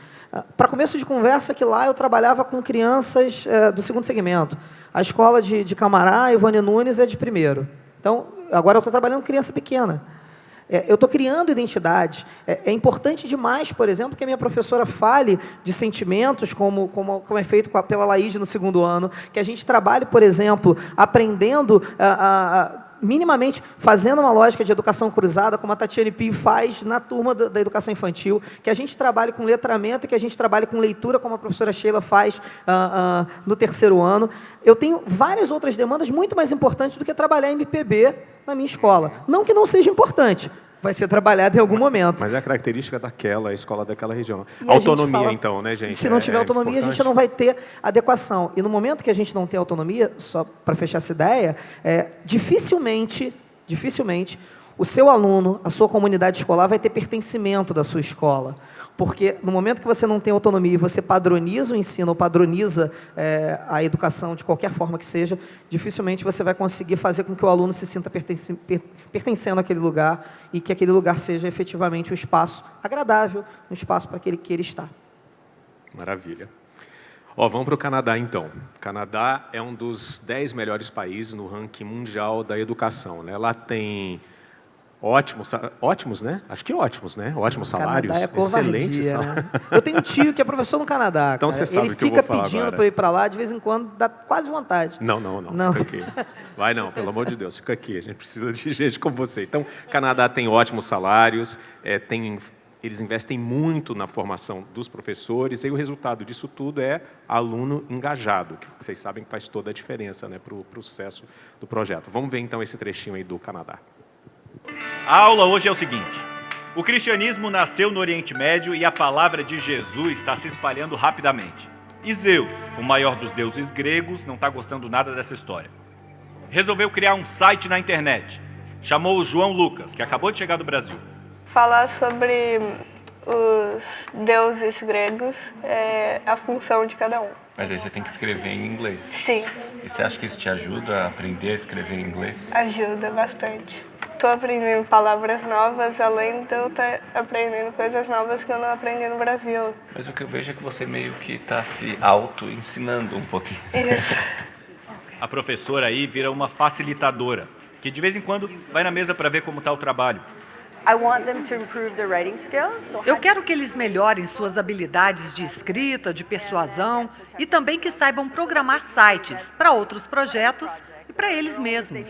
Speaker 3: Para começo de conversa, que lá eu trabalhava com crianças do segundo segmento. A escola de Camará, Ivone Nunes, é de primeiro. Então, agora eu estou trabalhando com criança pequena. Eu estou criando identidade. É importante demais, por exemplo, que a minha professora fale de sentimentos, como é feito pela Laís no segundo ano, que a gente trabalhe, por exemplo, aprendendo, minimamente, fazendo uma lógica de educação cruzada, como a Tatiane Pio faz na turma da educação infantil, que a gente trabalhe com letramento, que a gente trabalhe com leitura, como a professora Sheila faz no terceiro ano. Eu tenho várias outras demandas muito mais importantes do que trabalhar MPB na minha escola. Não que não seja importante, vai ser trabalhado em algum momento.
Speaker 2: Mas é a característica daquela escola daquela região.
Speaker 3: E
Speaker 2: Autonomia, então, né, gente?
Speaker 3: Se não tiver autonomia,
Speaker 2: importante.
Speaker 3: a gente não vai ter adequação. E no momento que a gente não tem autonomia, só para fechar essa ideia, dificilmente, o seu aluno, a sua comunidade escolar vai ter pertencimento da sua escola. Porque no momento que você não tem autonomia e você padroniza o ensino ou padroniza a educação de qualquer forma que seja, dificilmente você vai conseguir fazer com que o aluno se sinta pertencendo àquele lugar e que aquele lugar seja efetivamente um espaço agradável, um espaço para que ele queira estar.
Speaker 2: Maravilha. Vamos para o Canadá, então. O Canadá é um dos 10 melhores países no ranking mundial da educação, né? Lá tem ótimos, né? Acho que ótimos, né? Ótimos salários.
Speaker 3: Canadá é
Speaker 2: excelentes
Speaker 3: salários. Né? Eu tenho um tio que é professor no Canadá.
Speaker 2: Então você sabe o que eu vou falar
Speaker 3: Ele fica pedindo
Speaker 2: agora.
Speaker 3: para ir para lá, de vez em quando, dá quase vontade.
Speaker 2: Não. Fica aqui. Vai não, pelo amor de Deus, fica aqui. A gente precisa de gente como você. Então, o Canadá tem ótimos salários, eles investem muito na formação dos professores, e o resultado disso tudo é aluno engajado, que vocês sabem que faz toda a diferença, né, para o sucesso do projeto. Vamos ver, então, esse trechinho aí do Canadá.
Speaker 13: A aula hoje é o seguinte: o cristianismo nasceu no Oriente Médio e a palavra de Jesus está se espalhando rapidamente. E Zeus, o maior dos deuses gregos, não está gostando nada dessa história. Resolveu criar um site na internet. Chamou o João Lucas, que acabou de chegar do Brasil.
Speaker 14: Falar sobre os deuses gregos é a função de cada um.
Speaker 15: Mas aí você tem que escrever em inglês.
Speaker 14: Sim.
Speaker 15: E você acha que isso te ajuda a aprender a escrever em inglês?
Speaker 14: Ajuda bastante. Estou aprendendo palavras novas, além de eu estar aprendendo coisas novas que eu não aprendi no Brasil.
Speaker 15: Mas o que eu vejo é que você meio que está se auto-ensinando um pouquinho.
Speaker 14: Isso.
Speaker 13: A professora aí vira uma facilitadora, que de vez em quando vai na mesa para ver como está o trabalho.
Speaker 16: Eu quero que eles melhorem suas habilidades de escrita, de persuasão e também que saibam programar sites para outros projetos e para eles mesmos.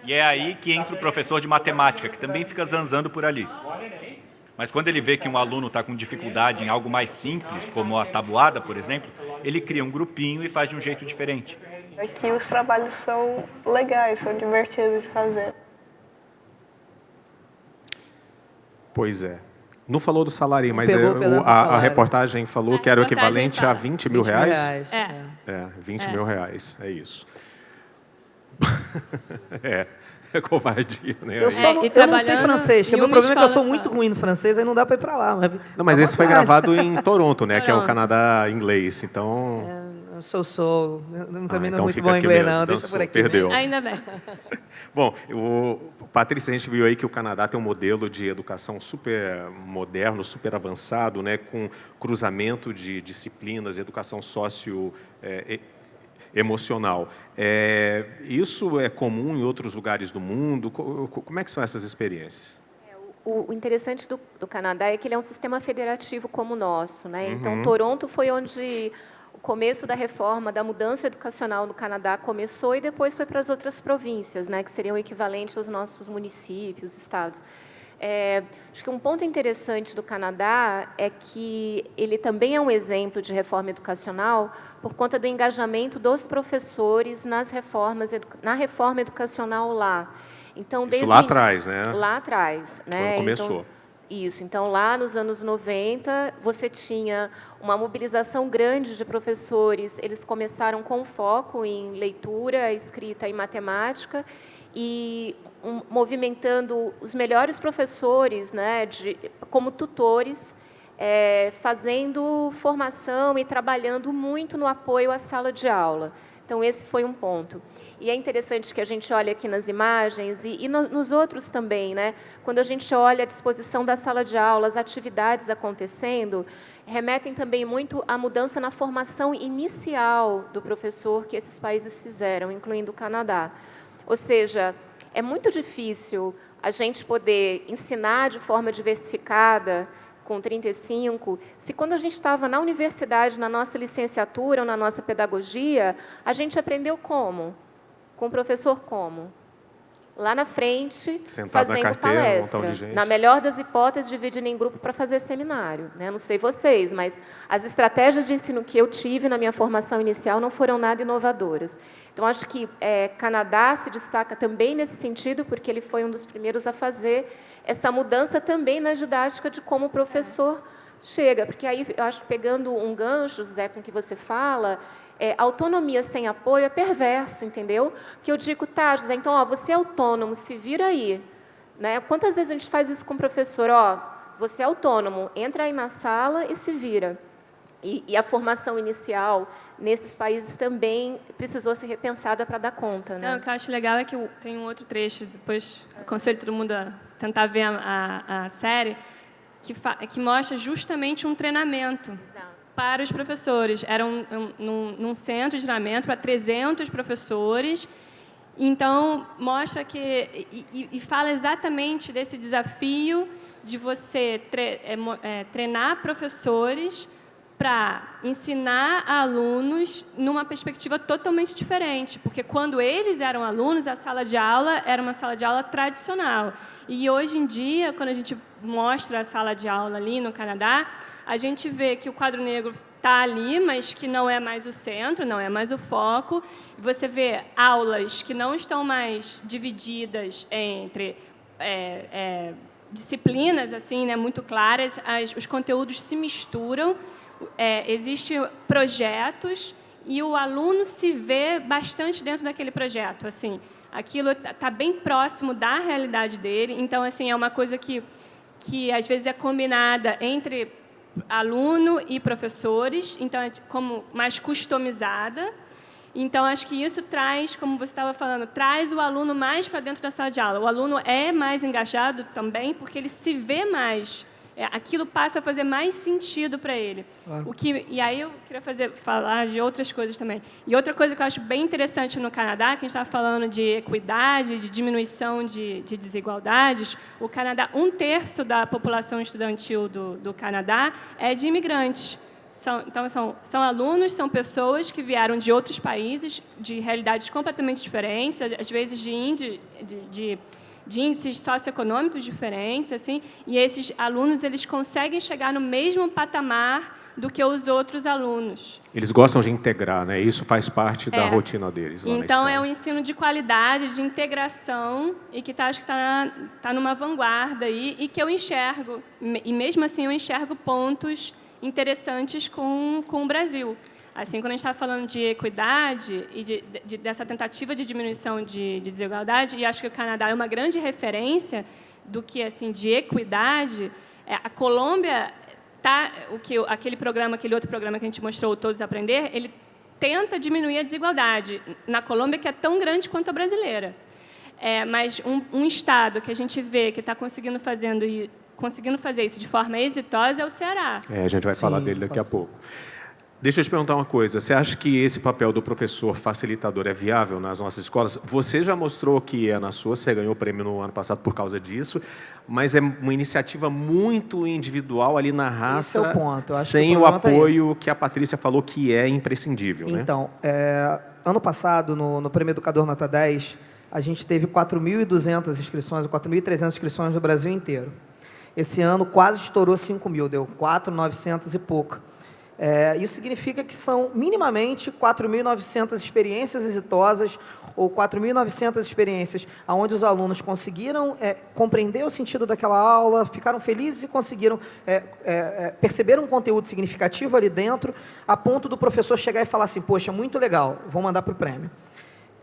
Speaker 13: E é aí que entra o professor de matemática, que também fica zanzando por ali. Mas quando ele vê que um aluno está com dificuldade em algo mais simples, como a tabuada, por exemplo, ele cria um grupinho e faz de um jeito diferente.
Speaker 14: Aqui os trabalhos são legais, são divertidos de fazer.
Speaker 2: Pois é. Não falou do salário aí, mas
Speaker 3: a
Speaker 2: reportagem falou que era o equivalente a 20 mil reais. 20
Speaker 4: É.
Speaker 2: mil reais, é isso. É covardia, né?
Speaker 3: Eu não sei francês, que o meu problema é que eu sou muito ruim no francês, aí não dá para ir para lá.
Speaker 2: Mas esse foi gravado em Toronto, né? Que é o Canadá inglês, então...
Speaker 3: Eu também não é muito
Speaker 2: fica
Speaker 3: bom em
Speaker 2: aqui
Speaker 3: inglês,
Speaker 2: mesmo,
Speaker 3: não. Deixa por aqui.
Speaker 2: Perdeu.
Speaker 4: Ainda bem.
Speaker 2: Bom, Patrícia, a gente viu aí que o Canadá tem um modelo de educação super moderno, super avançado, né, com cruzamento de disciplinas, educação socioemocional. Isso é comum em outros lugares do mundo? Como é que são essas experiências?
Speaker 8: O interessante do Canadá é que ele é um sistema federativo como o nosso, né? Então, Toronto foi onde o começo da reforma, da mudança educacional no Canadá começou e depois foi para as outras províncias, né? Que seriam o equivalente aos nossos municípios, estados. Acho que um ponto interessante do Canadá é que ele também é um exemplo de reforma educacional por conta do engajamento dos professores na reforma educacional lá. Então,
Speaker 2: isso lá atrás, né?
Speaker 8: Lá atrás, né?
Speaker 2: Quando começou.
Speaker 8: Então, lá nos anos 90, você tinha uma mobilização grande de professores. Eles começaram com foco em leitura, escrita e matemática, e movimentando os melhores professores, né, como tutores, fazendo formação e trabalhando muito no apoio à sala de aula. Então, esse foi um ponto. E é interessante que a gente olhe aqui nas imagens e nos outros também, né? Quando a gente olha a disposição da sala de aula, as atividades acontecendo, remetem também muito à mudança na formação inicial do professor que esses países fizeram, incluindo o Canadá. Ou seja, é muito difícil a gente poder ensinar de forma diversificada, com 35, se quando a gente estava na universidade, na nossa licenciatura ou na nossa pedagogia, a gente aprendeu como? Com o professor como? Lá na frente,
Speaker 2: sentado
Speaker 8: fazendo
Speaker 2: na carteira,
Speaker 8: palestra.
Speaker 2: um montão de gente.
Speaker 8: Na melhor das hipóteses, dividindo em grupo para fazer seminário. Né? Não sei vocês, mas as estratégias de ensino que eu tive na minha formação inicial não foram nada inovadoras. Então, acho que Canadá se destaca também nesse sentido, porque ele foi um dos primeiros a fazer essa mudança também na didática de como o professor chega. Porque aí, eu acho que pegando um gancho, Zé, com o que você fala, autonomia sem apoio é perverso, entendeu? Que eu digo, tá, José, então, ó, você é autônomo, se vira aí. Né? Quantas vezes a gente faz isso com o professor? Ó, você é autônomo, entra aí na sala e se vira. E a formação inicial nesses países também precisou ser repensada para dar conta. Né?
Speaker 4: Não, o que eu acho legal é que tem um outro trecho, depois aconselho todo mundo a tentar ver a série, que mostra justamente um treinamento para os professores. Era num centro de treinamento para 300 professores. Então, mostra que... E fala exatamente desse desafio de você treinar professores para ensinar alunos numa perspectiva totalmente diferente, porque quando eles eram alunos, a sala de aula era uma sala de aula tradicional. E hoje em dia, quando a gente mostra a sala de aula ali no Canadá, a gente vê que o quadro negro está ali, mas que não é mais o centro, não é mais o foco. Você vê aulas que não estão mais divididas entre disciplinas assim, né, muito claras, os conteúdos se misturam. Existem projetos e o aluno se vê bastante dentro daquele projeto. Assim, aquilo está bem próximo da realidade dele. Então, assim, é uma coisa que às vezes é combinada entre aluno e professores, então é como mais customizada. Então, acho que isso traz, como você estava falando, traz o aluno mais para dentro da sala de aula. O aluno é mais engajado também porque ele se vê mais. Aquilo passa a fazer mais sentido para ele. Claro. E aí eu queria falar de outras coisas também. E outra coisa que eu acho bem interessante no Canadá, que a gente estava falando de equidade, de diminuição de desigualdades, o Canadá, 1/3 da população estudantil do Canadá é de imigrantes. Então, são alunos, são pessoas que vieram de outros países, de realidades completamente diferentes, às vezes de índices socioeconômicos diferentes, assim, e esses alunos eles conseguem chegar no mesmo patamar do que os outros alunos.
Speaker 2: Eles gostam de integrar, né? Isso faz parte da rotina deles. Lá
Speaker 4: então,
Speaker 2: na
Speaker 4: é um ensino de qualidade, de integração, e que acho que está numa vanguarda aí, e que eu enxergo, e mesmo assim eu enxergo pontos interessantes com o Brasil. Assim, quando a gente está falando de equidade e dessa tentativa de diminuição de desigualdade, e acho que o Canadá é uma grande referência do que assim de equidade, a Colômbia aquele outro programa que a gente mostrou, Todos Aprender, ele tenta diminuir a desigualdade na Colômbia, que é tão grande quanto a brasileira. Mas um estado que a gente vê que está conseguindo fazer isso de forma exitosa é o Ceará.
Speaker 2: A gente vai falar dele daqui a pouco. Deixa eu te perguntar uma coisa. Você acha que esse papel do professor facilitador é viável nas nossas escolas? Você já mostrou que na sua, você ganhou o prêmio no ano passado por causa disso, mas é uma iniciativa muito individual ali na raça,
Speaker 3: esse é o ponto. Eu acho
Speaker 2: sem
Speaker 3: que
Speaker 2: o apoio que a Patrícia falou que é imprescindível.
Speaker 3: Então, ano passado, no Prêmio Educador Nota 10, a gente teve 4.200 inscrições, 4.300 inscrições no Brasil inteiro. Esse ano quase estourou 5.000, deu 4.900 e pouco. Isso significa que são minimamente 4.900 experiências exitosas ou 4.900 experiências onde os alunos conseguiram compreender o sentido daquela aula, ficaram felizes e conseguiram perceber um conteúdo significativo ali dentro, a ponto do professor chegar e falar assim, poxa, muito legal, vou mandar para o prêmio.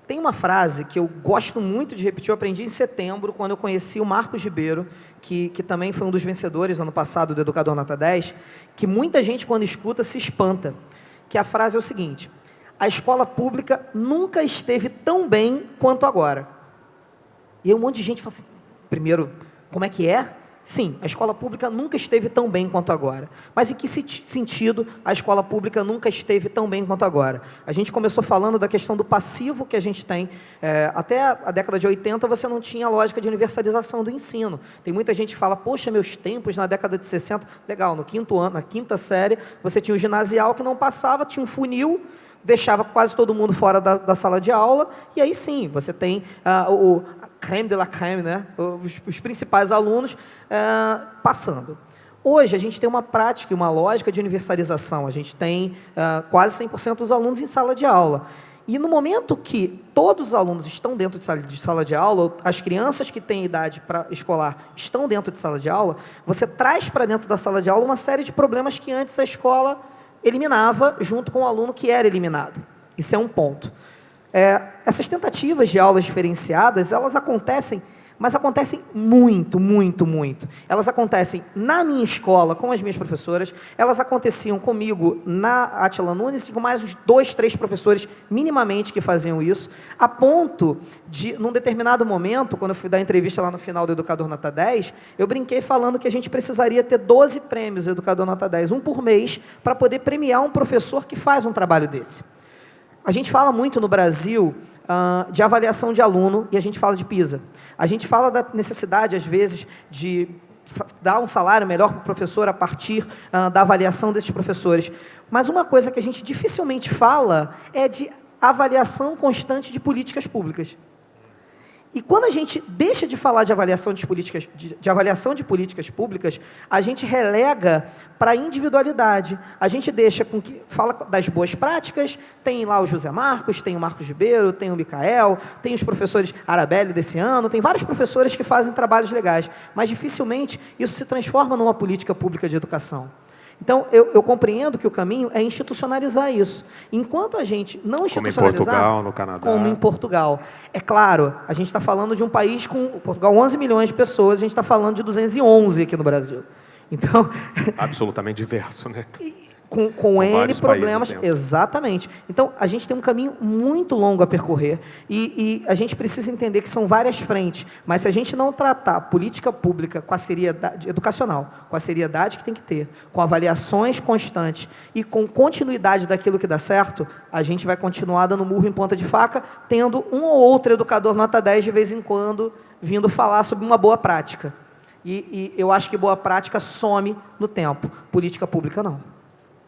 Speaker 3: Tem uma frase que eu gosto muito de repetir, eu aprendi em setembro, quando eu conheci o Marcos Ribeiro, que também foi um dos vencedores ano passado do Educador Nota 10, que muita gente, quando escuta, se espanta. Que a frase é o seguinte: a escola pública nunca esteve tão bem quanto agora. E aí um monte de gente fala assim, primeiro, como é que é? Sim, a escola pública nunca esteve tão bem quanto agora. Mas em que sentido a escola pública nunca esteve tão bem quanto agora? A gente começou falando da questão do passivo que a gente tem. Até a década de 80 você não tinha lógica de universalização do ensino. Tem muita gente que fala, poxa, meus tempos na década de 60, legal, no quinto ano, na quinta série, você tinha o ginasial que não passava, tinha um funil, deixava quase todo mundo fora da sala de aula, e aí sim, você tem o creme de la creme, né? Os principais alunos passando. Hoje, a gente tem uma prática e uma lógica de universalização. A gente tem quase 100% dos alunos em sala de aula. E no momento que todos os alunos estão dentro de sala de aula, as crianças que têm idade escolar estão dentro de sala de aula, você traz para dentro da sala de aula uma série de problemas que antes a escola eliminava junto com o aluno que era eliminado. Isso é um ponto. Essas tentativas de aulas diferenciadas, elas acontecem, mas acontecem muito, muito, muito. Elas acontecem na minha escola, com as minhas professoras, elas aconteciam comigo na Átila Nunes, e com mais uns 2, 3 professores, minimamente, que faziam isso, a ponto de, num determinado momento, quando eu fui dar entrevista lá no final do Educador Nota 10, eu brinquei falando que a gente precisaria ter 12 prêmios do Educador Nota 10, um por mês, para poder premiar um professor que faz um trabalho desse. A gente fala muito no Brasil de avaliação de aluno, e a gente fala de PISA. A gente fala da necessidade, às vezes, de dar um salário melhor para o professor a partir da avaliação desses professores. Mas uma coisa que a gente dificilmente fala é de avaliação constante de políticas públicas. E quando a gente deixa de falar de avaliação de políticas públicas, a gente relega para a individualidade. A gente deixa com que fala das boas práticas, tem lá o José Marcos, tem o Marcos Ribeiro, tem o Micael, tem os professores Arabelli desse ano, tem vários professores que fazem trabalhos legais, mas dificilmente isso se transforma numa política pública de educação. Então, eu compreendo que o caminho é institucionalizar isso. Enquanto a gente não institucionalizar...
Speaker 2: Como em Portugal, no Canadá.
Speaker 3: Como em Portugal. É claro, a gente está falando de um país com... Portugal, 11 milhões de pessoas, a gente está falando de 211 aqui no Brasil. Então...
Speaker 2: Absolutamente diverso, né?
Speaker 3: Com N problemas, exatamente. Então, a gente tem um caminho muito longo a percorrer e a gente precisa entender que são várias frentes, mas se a gente não tratar a política pública com a seriedade educacional, com a seriedade que tem que ter, com avaliações constantes e com continuidade daquilo que dá certo, a gente vai continuar dando murro em ponta de faca, tendo um ou outro educador nota 10 de vez em quando vindo falar sobre uma boa prática. E eu acho que boa prática some no tempo, política pública não.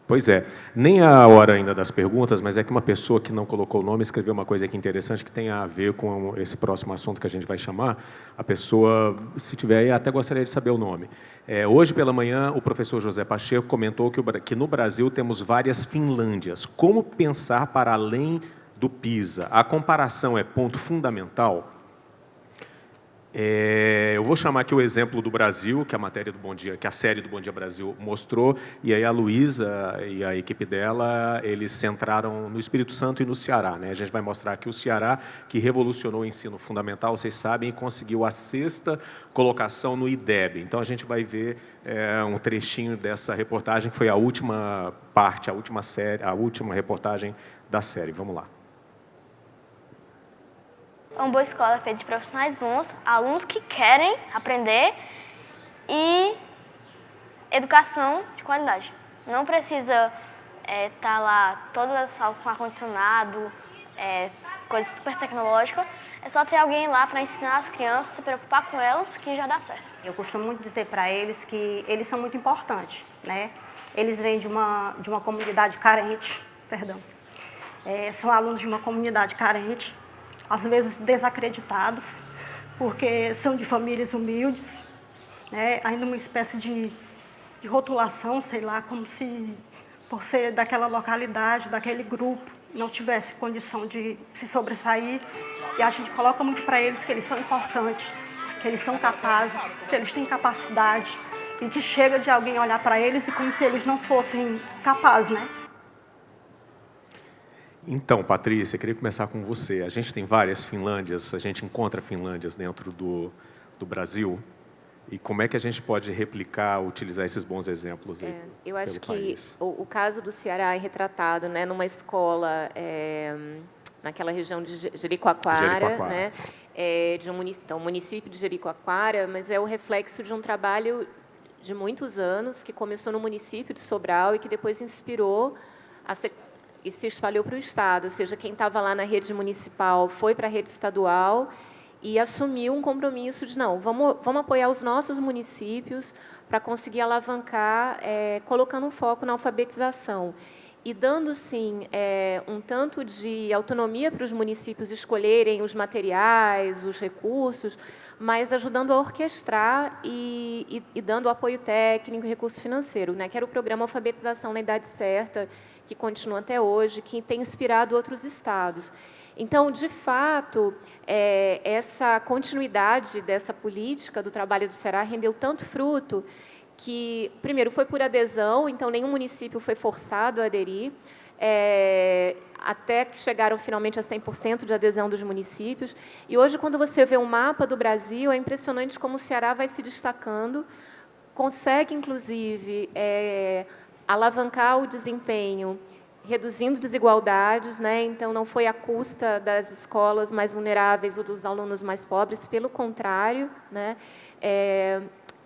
Speaker 2: Pois é, nem a hora ainda das perguntas, mas é que uma pessoa que não colocou o nome escreveu uma coisa aqui interessante que tem a ver com esse próximo assunto que a gente vai chamar. A pessoa, se tiver aí, até gostaria de saber o nome. Hoje pela manhã, o professor José Pacheco comentou que no Brasil temos várias Finlândias. Como pensar para além do PISA? A comparação é ponto fundamental? Eu vou chamar aqui o exemplo do Brasil, que a matéria do Bom Dia, que a série do Bom Dia Brasil mostrou, e aí a Luísa e a equipe dela, eles centraram no Espírito Santo e no Ceará, né? A gente vai mostrar aqui o Ceará, que revolucionou o ensino fundamental, vocês sabem, e conseguiu a 6ª colocação no IDEB. Então a gente vai ver um trechinho dessa reportagem, que foi a última parte, a última reportagem da série. Vamos lá.
Speaker 17: Uma boa escola é feita de profissionais bons, alunos que querem aprender e educação de qualidade. Não precisa estar lá todas as salas com ar-condicionado, coisa super tecnológica. É só ter alguém lá para ensinar as crianças, se preocupar com elas, que já dá certo.
Speaker 18: Eu costumo muito dizer para eles que eles são muito importantes, né? Eles vêm de uma comunidade carente, perdão. São alunos de uma comunidade carente, às vezes desacreditados, porque são de famílias humildes, né? Ainda uma espécie de rotulação, sei lá, como se, por ser daquela localidade, daquele grupo, não tivesse condição de se sobressair. E a gente coloca muito para eles que eles são importantes, que eles são capazes, que eles têm capacidade, e que chega de alguém olhar para eles e como se eles não fossem capazes, né?
Speaker 2: Então, Patrícia, eu queria começar com você. A gente tem várias Finlândias, a gente encontra Finlândias dentro do Brasil. E como é que a gente pode replicar, utilizar esses bons exemplos aí
Speaker 8: eu acho
Speaker 2: pelo
Speaker 8: que
Speaker 2: país?
Speaker 8: o caso do Ceará é retratado, né, numa escola naquela região de Jericoacoara, né, de um município de Jericoacoara, mas é o reflexo de um trabalho de muitos anos que começou no município de Sobral e que depois inspirou e se espalhou para o Estado, ou seja, quem estava lá na rede municipal foi para a rede estadual e assumiu um compromisso de, não, vamos apoiar os nossos municípios para conseguir alavancar, colocando um foco na alfabetização e dando, sim, um tanto de autonomia para os municípios escolherem os materiais, os recursos, mas ajudando a orquestrar e dando apoio técnico e recurso financeiro, né, que era o programa Alfabetização na Idade Certa, que continua até hoje, que tem inspirado outros estados. Então, de fato, essa continuidade dessa política do trabalho do Ceará rendeu tanto fruto que, primeiro, foi por adesão, então nenhum município foi forçado a aderir, até que chegaram finalmente a 100% de adesão dos municípios. E hoje, quando você vê um mapa do Brasil, é impressionante como o Ceará vai se destacando, consegue, inclusive, alavancar o desempenho, reduzindo desigualdades, né? Então, não foi à custa das escolas mais vulneráveis ou dos alunos mais pobres, pelo contrário, né?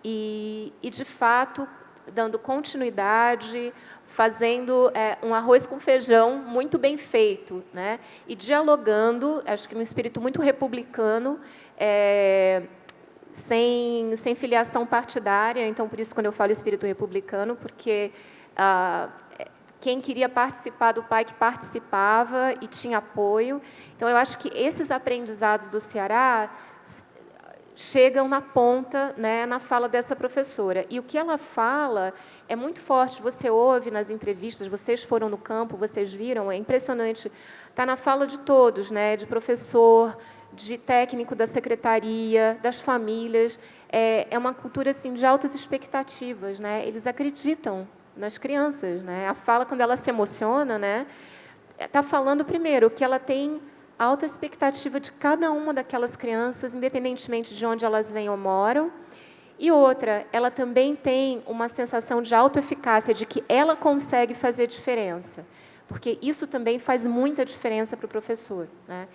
Speaker 8: E, de fato, dando continuidade, fazendo um arroz com feijão muito bem feito, né? E dialogando, acho que num espírito muito republicano, sem filiação partidária. Então, por isso, quando eu falo espírito republicano, porque quem queria participar do PAI, que participava e tinha apoio. Então, eu acho que esses aprendizados do Ceará chegam na ponta, né, na fala dessa professora. E o que ela fala é muito forte. Você ouve nas entrevistas, vocês foram no campo, vocês viram, é impressionante. Está na fala de todos, né, de professor, de técnico da secretaria, das famílias. É uma cultura assim, de altas expectativas, né? Eles acreditam nas crianças, né? A fala, quando ela se emociona, né, está falando, primeiro, que ela tem alta expectativa de cada uma daquelas crianças, independentemente de onde elas vêm ou moram. E outra, ela também tem uma sensação de autoeficácia, de que ela consegue fazer diferença, porque isso também faz muita diferença para o professor, né?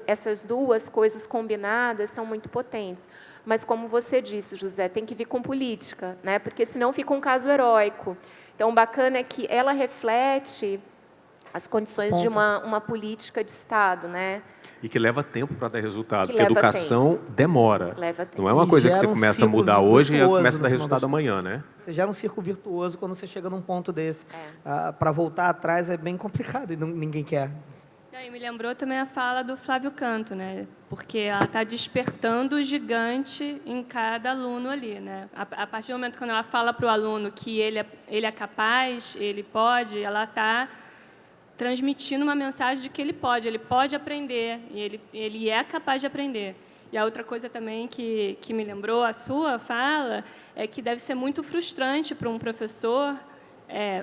Speaker 8: Essas duas coisas combinadas são muito potentes. Mas, como você disse, José, tem que vir com política, né? Porque senão fica um caso heróico. Então, o bacana é que ela reflete as condições de uma política de Estado, né?
Speaker 2: E que leva tempo para dar resultado,
Speaker 8: Que
Speaker 2: porque a
Speaker 8: leva
Speaker 2: educação
Speaker 8: tempo.
Speaker 2: demora.
Speaker 8: Leva tempo.
Speaker 2: Não é uma coisa que você
Speaker 3: gera um
Speaker 2: começa a
Speaker 3: ciclo
Speaker 2: mudar hoje e
Speaker 3: virtuoso
Speaker 2: começa a dar
Speaker 3: no
Speaker 2: resultado
Speaker 3: final das
Speaker 2: amanhã, né?
Speaker 3: Você gera um círculo virtuoso quando você chega num ponto desse. Para voltar atrás é bem complicado e ninguém quer.
Speaker 4: E me lembrou também a fala do Flávio Canto, né? Porque ela está despertando o gigante em cada aluno ali, né? A partir do momento quando ela fala para o aluno que ele é capaz, ele pode, ela está transmitindo uma mensagem de que ele pode aprender, e ele é capaz de aprender. E a outra coisa também que me lembrou a sua fala é que deve ser muito frustrante para um professor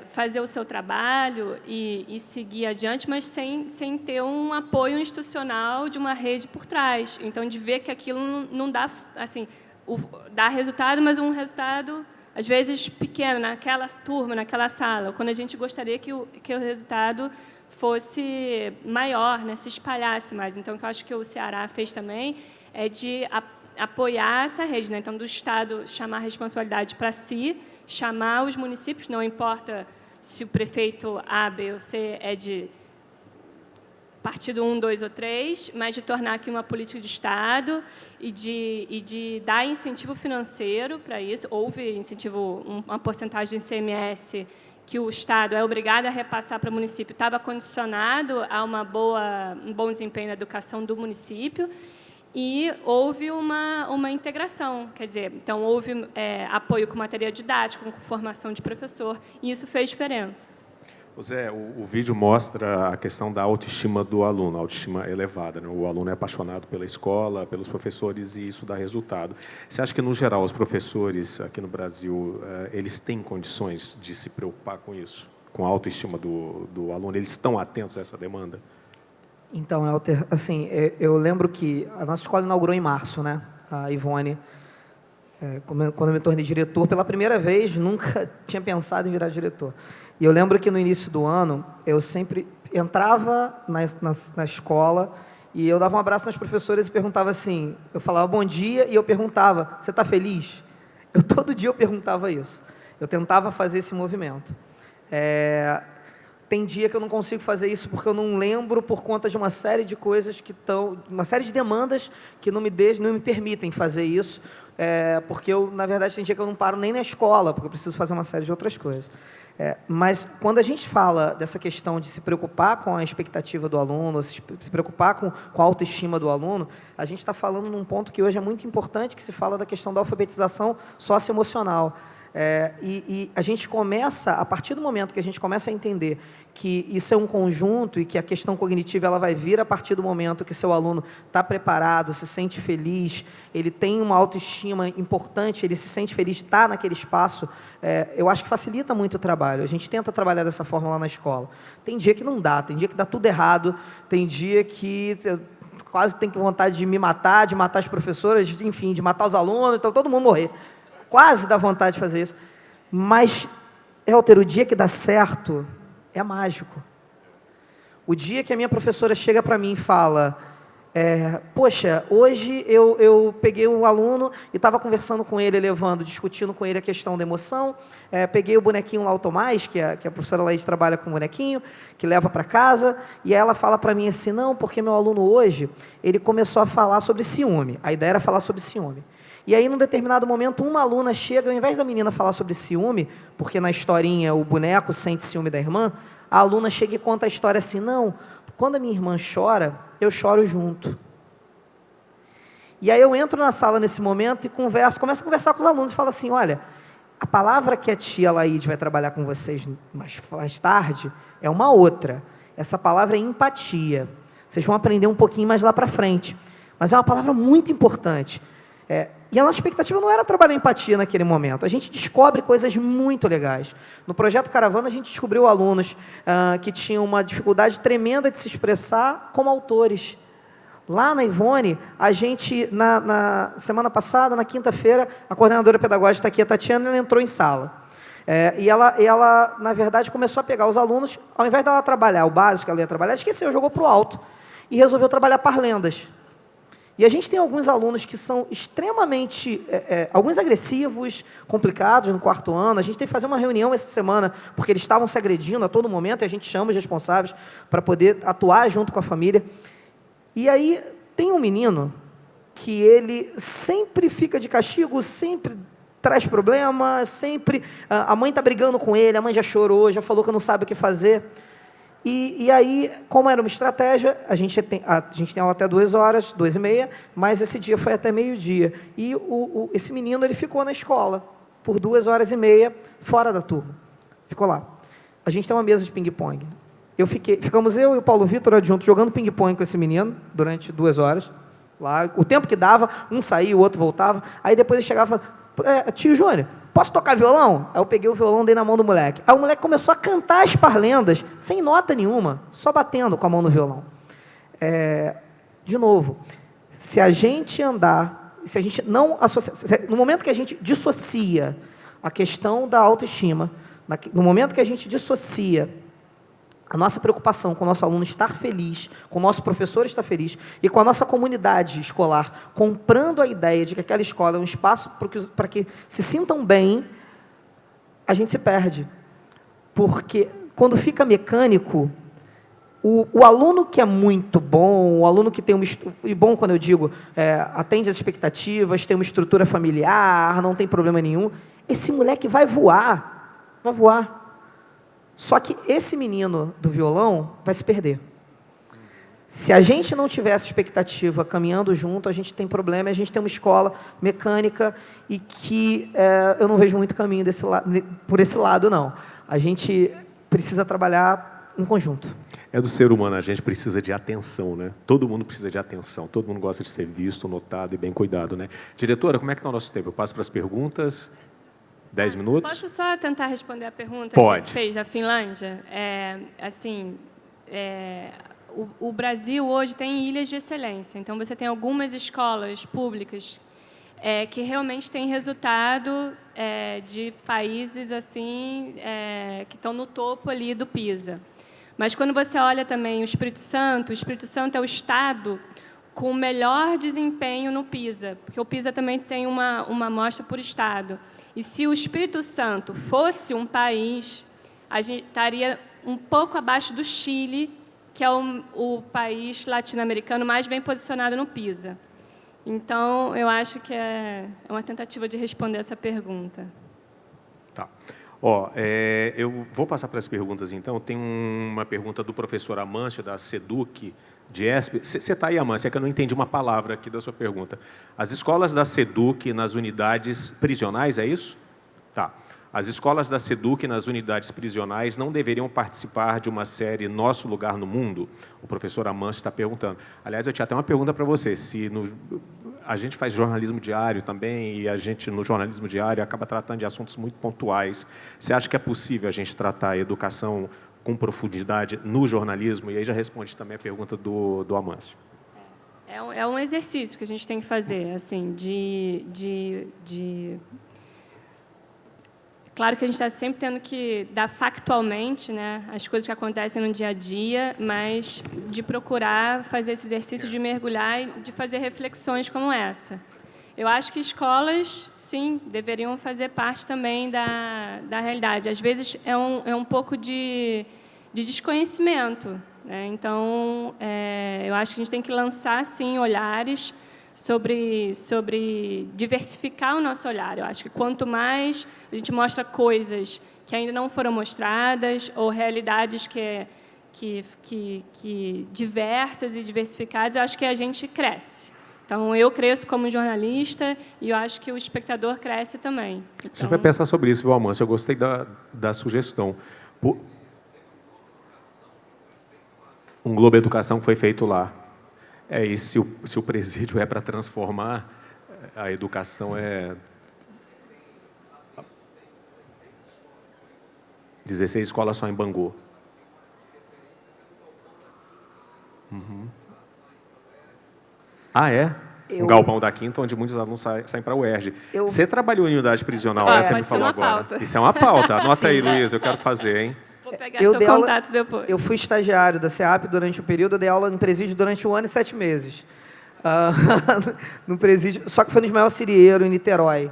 Speaker 4: fazer o seu trabalho e seguir adiante, mas sem ter um apoio institucional de uma rede por trás. Então, de ver que aquilo não dá, assim, dá resultado, mas um resultado, às vezes, pequeno, naquela turma, naquela sala, quando a gente gostaria que o resultado fosse maior, né, se espalhasse mais. Então, o que eu acho que o Ceará fez também é de apoiar essa rede, né? Então, do Estado chamar a responsabilidade para si, chamar os municípios, não importa se o prefeito A, B ou C é de partido 1, 2 ou 3, mas de tornar aqui uma política de Estado e de dar incentivo financeiro para isso. Houve incentivo, uma porcentagem do ICMS que o Estado é obrigado a repassar para o município estava condicionado a um bom desempenho na educação do município, e houve uma integração, quer dizer, então houve apoio com material didático, com formação de professor, e isso fez diferença.
Speaker 2: Zé, o vídeo mostra a questão da autoestima do aluno, a autoestima elevada, né? O aluno é apaixonado pela escola, pelos professores, e isso dá resultado. Você acha que, no geral, os professores aqui no Brasil, eles têm condições de se preocupar com isso, com a autoestima do aluno? Eles estão atentos a essa demanda?
Speaker 3: Então, Helter, assim, eu lembro que a nossa escola inaugurou em março, né? A Ivone, quando eu me tornei diretor, pela primeira vez, nunca tinha pensado em virar diretor. E eu lembro que no início do ano, eu sempre entrava na escola e eu dava um abraço nas professoras e perguntava assim, eu falava bom dia e eu perguntava, você está feliz? Todo dia eu perguntava isso. Eu tentava fazer esse movimento. Tem dia que eu não consigo fazer isso porque eu não lembro por conta de uma série de coisas uma série de demandas que não me permitem fazer isso, porque na verdade, tem dia que eu não paro nem na escola, porque eu preciso fazer uma série de outras coisas. Mas quando a gente fala dessa questão de se preocupar com a expectativa do aluno, se preocupar com a autoestima do aluno, a gente está falando num ponto que hoje é muito importante, que se fala da questão da alfabetização socioemocional. E a gente começa, a partir do momento que a gente começa a entender que isso é um conjunto e que a questão cognitiva ela vai vir a partir do momento que seu aluno está preparado, se sente feliz, ele tem uma autoestima importante, ele se sente feliz de estar naquele espaço, eu acho que facilita muito o trabalho. A gente tenta trabalhar dessa forma lá na escola. Tem dia que não dá, tem dia que dá tudo errado, tem dia que eu quase tenho vontade de me matar, de matar as professoras, enfim, de matar os alunos, então todo mundo morrer. Quase dá vontade de fazer isso. Mas, Helter, o dia que dá certo é mágico. O dia que a minha professora chega para mim e fala, poxa, hoje eu peguei um aluno e estava conversando com ele, discutindo com ele a questão da emoção, peguei o bonequinho lá, o Tomás, que a professora Laís trabalha com o bonequinho, que leva para casa, e aí ela fala para mim assim, não, porque meu aluno hoje, ele começou a falar sobre ciúme. A ideia era falar sobre ciúme. E aí, num determinado momento, uma aluna chega, ao invés da menina falar sobre ciúme, porque na historinha o boneco sente ciúme da irmã, a aluna chega e conta a história assim, não, quando a minha irmã chora, eu choro junto. E aí eu entro na sala nesse momento e começo a conversar com os alunos e falo assim, olha, a palavra que a tia Laíde vai trabalhar com vocês mais tarde é uma outra. Essa palavra é empatia. Vocês vão aprender um pouquinho mais lá para frente. Mas é uma palavra muito importante. E a nossa expectativa não era trabalhar empatia naquele momento. A gente descobre coisas muito legais. No Projeto Caravana, a gente descobriu alunos que tinham uma dificuldade tremenda de se expressar como autores. Lá na Ivone, a gente, na semana passada, na quinta-feira, a coordenadora pedagógica aqui, a Tatiana, ela entrou em sala. E ela, na verdade, começou a pegar os alunos, ao invés dela trabalhar o básico que ela ia trabalhar, esqueceu, jogou para o alto e resolveu trabalhar parlendas. E a gente tem alguns alunos que são extremamente, alguns agressivos, complicados no quarto ano. A gente tem que fazer uma reunião essa semana, porque eles estavam se agredindo a todo momento, e a gente chama os responsáveis para poder atuar junto com a família. E aí tem um menino que ele sempre fica de castigo, sempre traz problema, sempre a mãe está brigando com ele, a mãe já chorou, já falou que não sabe o que fazer. E aí, como era uma estratégia, a gente tem aula até 2h, 2h30, mas esse dia foi até meio-dia. E esse menino ele ficou na escola por 2h30, fora da turma. Ficou lá. A gente tem uma mesa de ping-pong. Ficamos eu e o Paulo Vitor adjuntos jogando ping-pong com esse menino durante 2 horas. Lá, o tempo que dava, um saía, o outro voltava. Aí depois ele chegava e falava, tio Júnior, posso tocar violão? Aí eu peguei o violão, dei na mão do moleque. Aí o moleque começou a cantar as parlendas, sem nota nenhuma, só batendo com a mão no violão. De novo, se a gente andar, se a gente não associar, no momento que a gente dissocia a questão da autoestima, no momento que a gente dissocia a nossa preocupação com o nosso aluno estar feliz, com o nosso professor estar feliz, e com a nossa comunidade escolar comprando a ideia de que aquela escola é um espaço para que se sintam bem, a gente se perde. Porque quando fica mecânico, o aluno que é muito bom, o aluno que tem e bom quando eu digo, atende às expectativas, tem uma estrutura familiar, não tem problema nenhum, esse moleque vai voar, Só que esse menino do violão vai se perder. Se a gente não tiver essa expectativa caminhando junto, a gente tem problema. A gente tem uma escola mecânica e que eu não vejo muito caminho por esse lado, não. A gente precisa trabalhar em conjunto.
Speaker 2: É do ser humano, a gente precisa de atenção, né? Todo mundo precisa de atenção, todo mundo gosta de ser visto, notado e bem cuidado, né? Diretora, como é que está o nosso tempo? Eu passo para as perguntas. 10 minutos?
Speaker 4: Posso só tentar responder a pergunta
Speaker 2: Pode.
Speaker 4: que fez da Finlândia? O Brasil hoje tem ilhas de excelência. Então, você tem algumas escolas públicas que realmente têm resultado de países assim que estão no topo ali do PISA. Mas, quando você olha também o Espírito Santo é o estado com o melhor desempenho no PISA, porque o PISA também tem uma amostra por estado. E se o Espírito Santo fosse um país, a gente estaria um pouco abaixo do Chile, que é o país latino-americano mais bem posicionado no PISA. Então, eu acho que é uma tentativa de responder essa pergunta.
Speaker 2: Tá. Eu vou passar para as perguntas, então. Tem uma pergunta do professor Amâncio, da SEDUC, de ESP. Você está aí, Amâncio, é que eu não entendi uma palavra aqui da sua pergunta. As escolas da SEDUC nas unidades prisionais, é isso? Tá. As escolas da SEDUC nas unidades prisionais não deveriam participar de uma série Nosso Lugar no Mundo? O professor Amâncio está perguntando. Aliás, eu tinha até uma pergunta para você. A gente faz jornalismo diário também, e a gente, no jornalismo diário, acaba tratando de assuntos muito pontuais. Você acha que é possível a gente tratar a educação com profundidade no jornalismo? E aí já responde também a pergunta do Amâncio.
Speaker 4: É um exercício que a gente tem que fazer, assim, Claro que a gente está sempre tendo que dar factualmente, né, as coisas que acontecem no dia a dia, mas de procurar fazer esse exercício de mergulhar e de fazer reflexões como essa. Eu acho que escolas, sim, deveriam fazer parte também da realidade. Às vezes é um pouco de desconhecimento, né? Então, eu acho que a gente tem que lançar, sim, olhares sobre diversificar o nosso olhar. Eu acho que quanto mais a gente mostra coisas que ainda não foram mostradas ou realidades que diversas e diversificadas, eu acho que a gente cresce. Então, eu cresço como jornalista e eu acho que o espectador cresce também. Então...
Speaker 2: A gente vai pensar sobre isso, viu, Amâncio? Eu gostei da sugestão. Um Globo Educação foi feito lá. E se o presídio é para transformar, a educação é... 16 escolas só em Bangu. Uhum. Ah, é? Um galpão da Quinta, onde muitos alunos saem para a UERJ. Você trabalhou em unidade prisional, você me falou agora.
Speaker 4: Pauta.
Speaker 2: Isso é uma pauta. Anota aí, Luiz, eu quero fazer, hein?
Speaker 4: Vou pegar seu contato depois.
Speaker 3: Eu fui estagiário da SEAP durante um período, eu dei aula em presídio durante 1 ano e 7 meses. No presídio, só que foi no Ismael Cirieiro, em Niterói.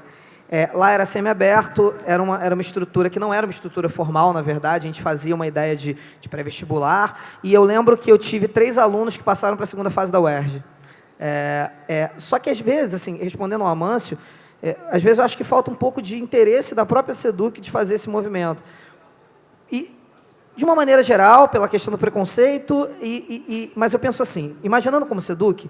Speaker 3: Lá era semiaberto, era uma estrutura que não era uma estrutura formal, na verdade, a gente fazia uma ideia de pré-vestibular, e eu lembro que eu tive 3 alunos que passaram para a segunda fase da UERJ. Só que, às vezes, assim, respondendo ao Amâncio, às vezes eu acho que falta um pouco de interesse da própria SEDUC de fazer esse movimento. E, de uma maneira geral, pela questão do preconceito, mas eu penso assim, imaginando como SEDUC,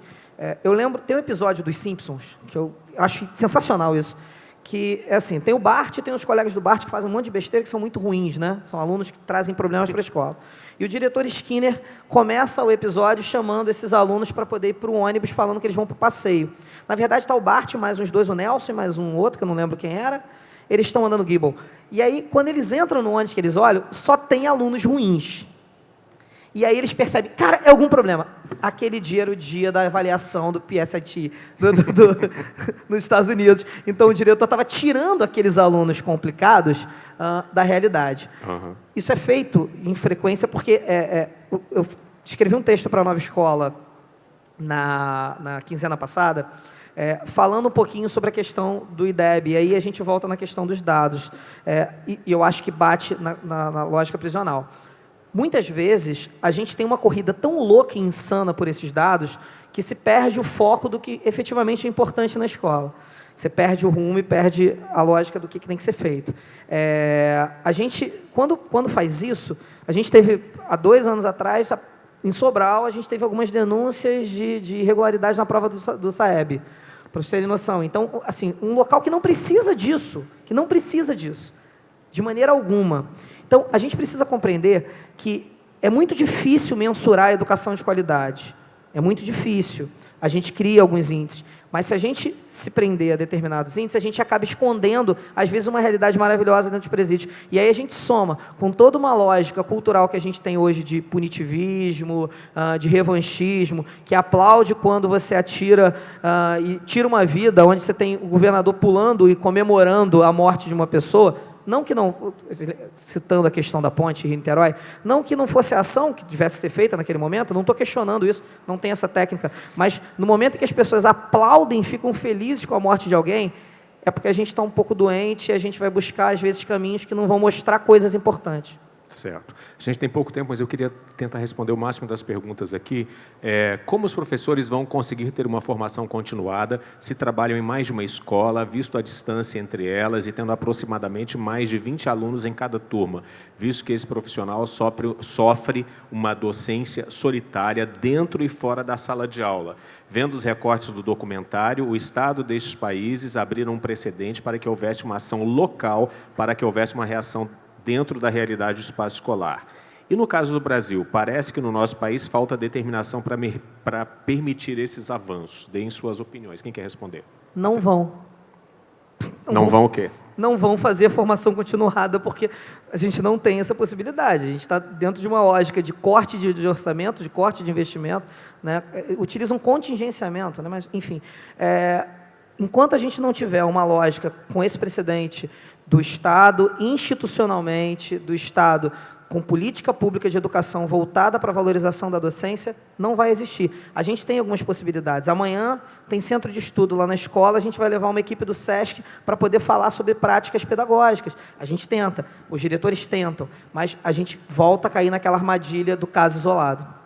Speaker 3: eu lembro, tem um episódio dos Simpsons, que eu acho sensacional isso, que é assim, tem o Bart, tem os colegas do Bart que fazem um monte de besteira que são muito ruins, né? São alunos que trazem problemas para a escola. E o diretor Skinner começa o episódio chamando esses alunos para poder ir para o ônibus, falando que eles vão para o passeio. Na verdade, está o Bart, mais uns 2, o Nelson e mais um outro, que eu não lembro quem era. Eles estão andando Gibbon. E aí, quando eles entram no ônibus que eles olham, só tem alunos ruins. E aí eles percebem, cara, é algum problema. Aquele dia era o dia da avaliação do PSAT nos Estados Unidos. Então, o diretor estava tirando aqueles alunos complicados da realidade. Uhum. Isso é feito em frequência porque eu escrevi um texto para a Nova Escola na quinzena passada, falando um pouquinho sobre a questão do IDEB. E aí a gente volta na questão dos dados. E eu acho que bate na lógica prisional. Muitas vezes, a gente tem uma corrida tão louca e insana por esses dados que se perde o foco do que efetivamente é importante na escola. Você perde o rumo e perde a lógica do que tem que ser feito. A gente, quando faz isso, a gente teve, há 2 anos atrás, em Sobral, a gente teve algumas denúncias de irregularidades na prova do SAEB, para vocês terem noção. Então, assim, um local que não precisa disso, de maneira alguma. Então, a gente precisa compreender que é muito difícil mensurar a educação de qualidade. É muito difícil. A gente cria alguns índices. Mas se a gente se prender a determinados índices, a gente acaba escondendo, às vezes, uma realidade maravilhosa dentro de presídio. E aí a gente soma com toda uma lógica cultural que a gente tem hoje de punitivismo, de revanchismo, que aplaude quando você atira e tira uma vida, onde você tem o governador pulando e comemorando a morte de uma pessoa. Não que não, citando a questão da ponte Rio-Niterói, não que não fosse a ação que tivesse que ser feita naquele momento, não estou questionando isso, não tem essa técnica, mas no momento em que as pessoas aplaudem e ficam felizes com a morte de alguém, é porque a gente está um pouco doente e a gente vai buscar, às vezes, caminhos que não vão mostrar coisas importantes.
Speaker 2: Certo. A gente tem pouco tempo, mas eu queria tentar responder o máximo das perguntas aqui. Como os professores vão conseguir ter uma formação continuada se trabalham em mais de uma escola, visto a distância entre elas e tendo aproximadamente mais de 20 alunos em cada turma, visto que esse profissional sofre uma docência solitária dentro e fora da sala de aula? Vendo os recortes do documentário, o Estado destes países abriram um precedente para que houvesse uma ação local, para que houvesse uma reação dentro da realidade do espaço escolar. E no caso do Brasil, parece que no nosso país falta determinação para permitir esses avanços. Deem suas opiniões. Quem quer responder?
Speaker 3: Não vão.
Speaker 2: Não vão o quê?
Speaker 3: Não vão fazer formação continuada, porque a gente não tem essa possibilidade. A gente está dentro de uma lógica de corte de orçamento, de corte de investimento, né? Utilizam contingenciamento, né? Mas, enfim, enquanto a gente não tiver uma lógica com esse precedente do Estado, institucionalmente, do Estado com política pública de educação voltada para a valorização da docência, não vai existir. A gente tem algumas possibilidades. Amanhã tem centro de estudo lá na escola, a gente vai levar uma equipe do SESC para poder falar sobre práticas pedagógicas. A gente tenta, os diretores tentam, mas a gente volta a cair naquela armadilha do caso isolado.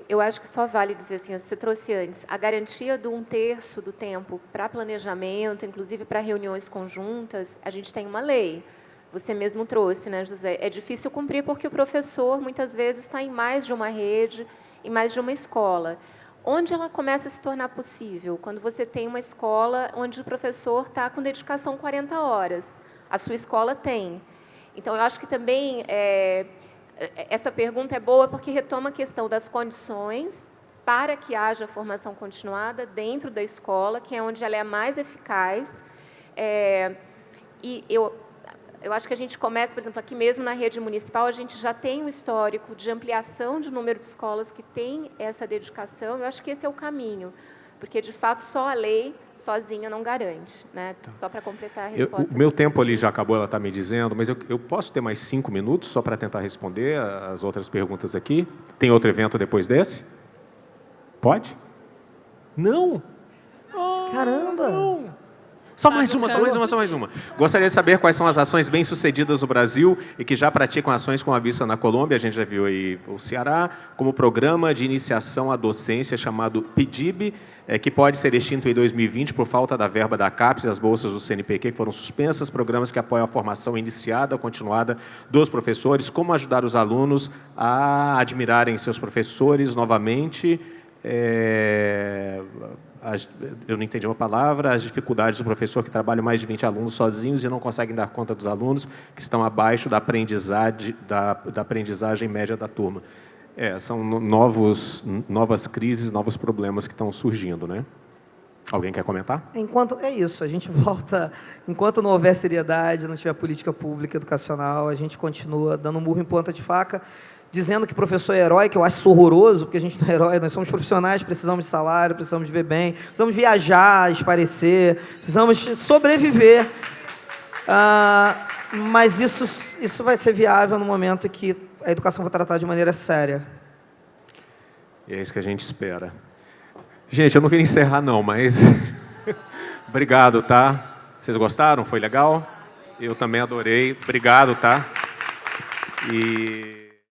Speaker 8: Eu acho que só vale dizer assim, você trouxe antes, a garantia do 1/3 do tempo para planejamento, inclusive para reuniões conjuntas, a gente tem uma lei. Você mesmo trouxe, né, José? É difícil cumprir porque o professor, muitas vezes, está em mais de uma rede, em mais de uma escola. Onde ela começa a se tornar possível? Quando você tem uma escola onde o professor está com dedicação 40 horas. A sua escola tem. Então, eu acho que também essa pergunta é boa porque retoma a questão das condições para que haja formação continuada dentro da escola, que é onde ela é mais eficaz. E eu acho que a gente começa, por exemplo, aqui mesmo na rede municipal, a gente já tem um histórico de ampliação de número de escolas que tem essa dedicação. Eu acho que esse é o caminho, porque, de fato, só a lei sozinha não garante, né? Só para completar a resposta.
Speaker 2: O meu tempo ali já acabou, ela está me dizendo, mas eu posso ter mais 5 minutos só para tentar responder as outras perguntas aqui? Tem outro evento depois desse? Pode? Não!
Speaker 3: Caramba!
Speaker 2: Não. Só mais uma. Gostaria de saber quais são as ações bem-sucedidas no Brasil e que já praticam ações com a vista na Colômbia. A gente já viu aí o Ceará, como programa de iniciação à docência chamado PIDIB, que pode ser extinto em 2020 por falta da verba da CAPES e as bolsas do CNPq que foram suspensas, programas que apoiam a formação iniciada ou continuada dos professores, como ajudar os alunos a admirarem seus professores novamente, eu não entendi uma palavra, as dificuldades do professor que trabalha mais de 20 alunos sozinhos e não conseguem dar conta dos alunos que estão abaixo da aprendizagem média da turma. São novas crises, novos problemas que estão surgindo, né? Alguém quer comentar?
Speaker 3: É isso, a gente volta, enquanto não houver seriedade, não tiver política pública educacional, a gente continua dando um murro em ponta de faca, dizendo que professor é herói, que eu acho isso horroroso, porque a gente não é herói, nós somos profissionais, precisamos de salário, precisamos viver bem, precisamos viajar, espairecer, precisamos sobreviver. Mas isso vai ser viável no momento que a educação for tratada de maneira séria.
Speaker 2: E é isso que a gente espera. Gente, eu não queria encerrar não, mas obrigado, tá? Vocês gostaram? Foi legal? Eu também adorei. Obrigado, tá? E